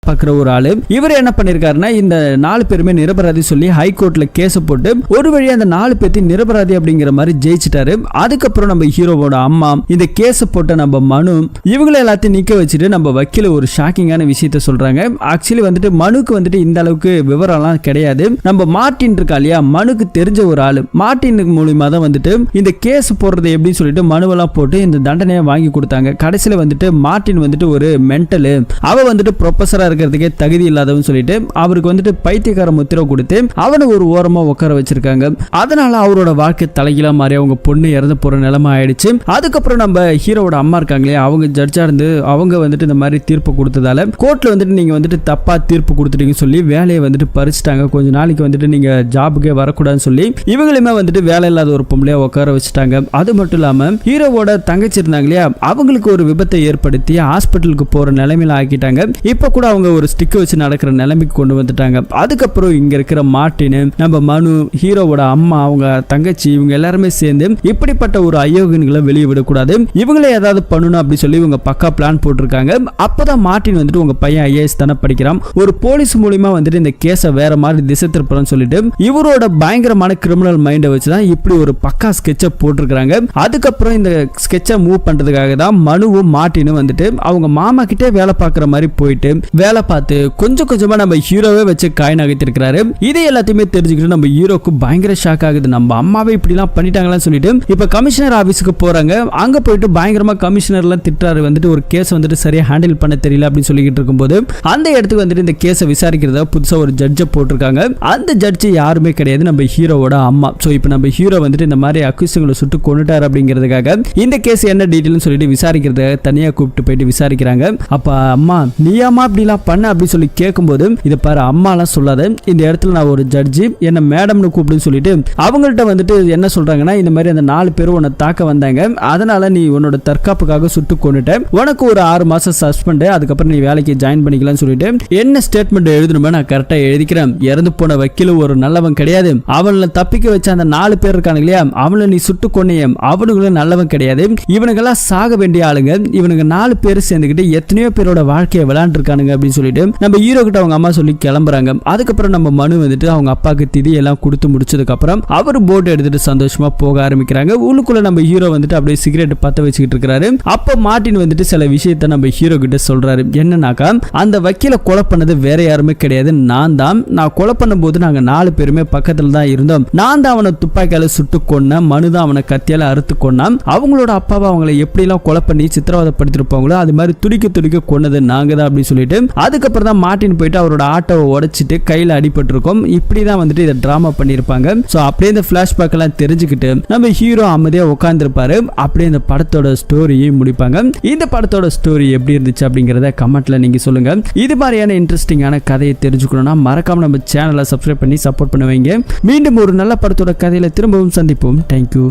பார்க்குற ஒரு ஆளு. இவர் என்ன பண்ணிருக்காருன்னா இந்த 4 பேருமே நிரபராதி சொல்லி ஹைகோர்ட்ல கேஸ் போட்டு ஒரு வழியா அந்த 4 பேர்த்தையும் நிரபராதி அப்படிங்கிற மாதிரி ஜெயிச்சிட்டாரு. அதுக்கப்புறம் நம்ம ஹீரோவோட அம்மா இந்த கேஸ் போட்ட நம்ம மனு இவங்களை எல்லாத்தையும் நிக்க வச்சுட்டு நம்ம வக்கீல ஒரு ஷாக்கிங்கான விஷயத்த சொல்றாங்க. ஆக்சுவலி வந்துட்டு மனுக்கு வந்துட்டு இந்த அளவுக்கு விவரம்லாம் கிடையாது. நம்ம மார்ட்டின் இருக்கா இல்லையா, மனுக்கு தெரிஞ்ச ஒரு ஆளு. மார்ட்டினுக்கு மூலியமா தான் வந்துட்டு இந்த கேஸ் போடுறது எப்படின்னு சொல்லிட்டு மனுவெல்லாம் போட்டு இந்த தண்டனையை வாங்கி கொடுத்தாங்க. கடைசியில வந்துட்டு மார்ட்டின் வந்துட்டு ஒரு மென்டலு, அவ வந்துட்டு ப்ரொஃபஸரா இருக்கிறதுக்கே தகுதி இல்லாதவன்னு சொல்லிட்டு அவருக்கு வந்துட்டு பைத்தியக்கார முத்திரை கொடுத்து அவனை ஒரு ஓரமா உட்கார வச்சிருக்காங்க. அதனால அவரோட வாழ்க்கை தலைகீழா மாறி அவங்க பொண்ணு இறந்து போற நிலைமை ஆயிடுச்சு. அதுக்கப்புறம் நம்ம ஹீரோட அம்மா இருக்காங்களே, அவங்க ஜட்ஜா இருந்து அவங்க வந்துட்டு இந்த மாதிரி தீர்ப்பு கொடுத்ததால கோர்ட்ல வந்துட்டு நீங்க வந்துட்டு தப்பா தீர்ப்பு கொடுத்துட்டீங்கன்னு சொல்லி வேலையை வந்துட்டு பறிச்சுட்டாங்க. கொஞ்ச நாளைக்கு வந்துட்டு நீங்க ஜாபுக்கே வரக்கூடாதுன்னு சொல்லி இவங்களுமே வந்துட்டு வேலை இல்லாத ஒரு பொம்பளையா உட்கார வச்சுட்டாங்க. அது மட்டும் இல்லாம ஹீரோவோட தங்கச்சி இருந்தாங்க இல்லையா, அவங்களுக்கு ஒரு விபத்தை ஏற்படுத்தி ஹாஸ்பிட்டலுக்கு போற நிலைமையில ஆக்கிட்டாங்க. இப்ப கூட அவங்க ஒரு ஸ்டிக் வச்சு நடக்கிற நிலைமைக்கு கொண்டு வந்துட்டாங்க. அதுக்கப்புறம் இங்க இருக்கிற மார்ட்டின், நம்ம மனு, ஹீரோவோட அம்மா, அவங்க தங்கச்சி, இவங்க எல்லாருமே சேர்ந்து இப்படிப்பட்ட ஒரு அயோகன்களை வெளியே விடக்கூடாது, இவங்களே ஏதாவது பண்ணணும் அப்படி சொல்லி இவங்க பக்கா பிளான் போட்டிருக்காங்க. அப்பதான் மார்ட்டின் வந்துட்டு உங்க பையன் ஐஏஎஸ் தானே படிக்கிறான், ஒரு போலீஸ் மூலியமா வந்துட்டு இந்த கேஸை வேற மாதிரி திசை திருப்பறன்னு சொல்லிட்டு இவரோட பயங்கரமான கிரிமினல் மைண்டை வச்சுதான் இப்படி ஒரு பக்கா ஸ்கெட்சை போட்டிருக்காங்க. அதுக்கப்புறம் இந்த ஸ்கெட்சை மூவ் பண்றதுக்காக தான் மனுவும் மார்ட்டினும் வந்துட்டு அவங்க மாமா கிட்டே வேலை பார்க்குற மாதிரி போயிட்டு வேலை பார்த்து கொஞ்சம் கொஞ்சமா நம்ம ஹீரோவே வச்சு காய் நகைத்திருக்கிறாரு. இதை எல்லாத்தையுமே தெரிஞ்சுக்கிட்டு நம்ம ஹீரோக்கு பயங்கர ஷாக் ஆகுது. நம்ம அம்மாவே இப்படிலாம் பண்ணிட்டாங்களான்னு சொல்லிட்டு இப்ப கமிஷனர் ஆபீஸ்க்கு போறாங்க. அங்க போயிட்டு பயங்கரமா கமிஷனர்லாம் திட்டுறாரு. வந்துட்டு ஒரு கேஸ் வந்துட்டு சரியா ஹேண்டில் பண்ண தெரியல அப்படின்னு சொல்லிட்டு இருக்கும்போது அந்த இடத்துக்கு வந்துட்டு இந்த கேஸை விசாரிக்கிறதா புதுசா ஒரு ஜட்ஜை போட்டிருக்காங்க. அந்த ஜட்ஜ் யாருமே கிடையாது, நம்ம ஹீரோவோட அம்மா. சோ இப்போ நம்ம ஹீரோ வந்துட்டு இந்த மாதிரி அக்யூஸ்களை சுட்டு கொண்டுட்டாரு அப்படிங்கிறதுக்காக இந்த கேஸ் என்ன டீட்டெயில்னு சொல்லிட்டு விசாரிக்கிறதுக்காக தனியா கூப்பிட்டு போயிட்டு விசாரிக்கிறாங்க. அப்ப அம்மா நீயாமா அப்படிலாம் பண்ண அப்படி சொல்லி கேட்கும்போது இதை பாரு அம்மாலாம் சொல்லாத, இந்த இடத்துல நான் ஒரு ஜட்ஜி, என்ன மேடம்னு கூப்பிடுன்னு சொல்லிட்டு அவங்கள்ட்ட வந்துட்டு என்ன சொல்றாங்கன்னா இந்த மாதிரி அந்த 4 பேரும் உன்னை தாக்க வந்தாங்க, அதனால நீ உன்னோட தற்காப்புக்காக சுட்டு கொண்டுட்ட, உனக்கு ஒரு 6 மாசம் சஸ்பெண்ட், அதுக்கப்புறம் நீ வேலைக்கு ஜாயின் பண்ணிக்கலாம்னு சொல்லிட்டு என்ன ஸ்டேட்மெண்ட் எழுதணுமோ நான் கரெக்டா எழுதிக்கிறேன். இறந்து போன வக்கீல் ஒரு நல்லவன் கிடையாது, அவனை தப்பிக்க வச்ச அந்த 4 பேர் இருக்காங்க இல்லையா, அவனை நீ சுட்டு கொன்னிய, அவனுங்களும் நல்லவன் கிடையாது, இவனுங்கெல்லாம் சாக வேண்டிய ஆளுங்க, இவனுங்க 4 பேர் சேர்ந்துக்கிட்டு எத்தனையோ பேரோட வாழ்க்கையை விளையாண்டுருக்கானுங்க அப்படின்னு சொல்லிட்டு நம்ம ஹீரோ கிட்ட அவங்க அம்மா சொல்லி கிளம்புறாங்க. அதுக்கப்புறம் நம்ம மனு வந்துட்டு அவங்க அப்பாவுக்கு திதி எல்லாம் கொடுத்து முடிச்சதுக்கு அப்புறம் அவர் போட் எடுத்துட்டு சந்தோஷமா போக ஆரம்பிக்கிறாங்க. உள்ளுக்குள்ள நம்ம ஹீரோ வந்துட்டு அப்படியே சிகரெட் பத்த வச்சுக்கிட்டு இருக்காரு. அப்ப மார்ட்டின் வந்துட்டு சில விஷயத்த நம்ம ஹீரோ கிட்ட சொல்றாரு. என்னன்னாக்கா அந்த வக்கீல கொலை பண்ணது வேற யாருமே கிடையாது, நான் தான். நான் கொலை பண்ணும் போது நாங்க 4 பேருமே பக்கத்துல தான் இருந்தோம். நான் தான் அவனை துப்பாக்கியால சுட்டு கொன்னேன், மனு தான் அவனை கத்தியால அறுத்து கொன்னான். அவங்களோட அப்பாவை அவங்களை எப்படி எல்லாம் கொலை பண்ணி சித்திரவதைப்படுத்திருப்பாங்களோ அது மாதிரி துடிக்க துடிக்க கொன்னது நாங்க தான் அப்படின்னு சொல்லிட்டு அதுக்கப்புறம் தான் மார்ட்டின் போயிட்டு அவரோட ஆட்டோவை உடைச்சிட்டு கையில அடிபட்டிருக்கும். இப்படிதான் வந்துட்டு இதை டிராமா பண்ணிருப்பாங்க. சோ அப்படியே இந்த பிளாஷ்பேக் எல்லாம் தெரிஞ்சுக்கிட்டு நம்ம ஹீரோ அமைதியா உட்கார்ந்துருப்பாரு. அப்படியே இந்த படத்தோட ஸ்டோரியை முடிப்பாங்க. இந்த படத்தோட ஸ்டோரி எப்படி இருந்துச்சு அப்படிங்கறத கமெண்ட்ல நீங்க சொல்லுங்க. இது மாதிரியான இன்ட்ரெஸ்டிங்கான கதையை தெரிஞ்சுக்கணும்னா மறக்காம நம்ம சேனலை சப்ஸ்கிரைப் பண்ணி சப்போர்ட் பண்ணுவீங்க. மீண்டும் ஒரு நல்ல படத்தோட கதையில திரும்பவும் சந்திப்போம். தேங்க்யூ.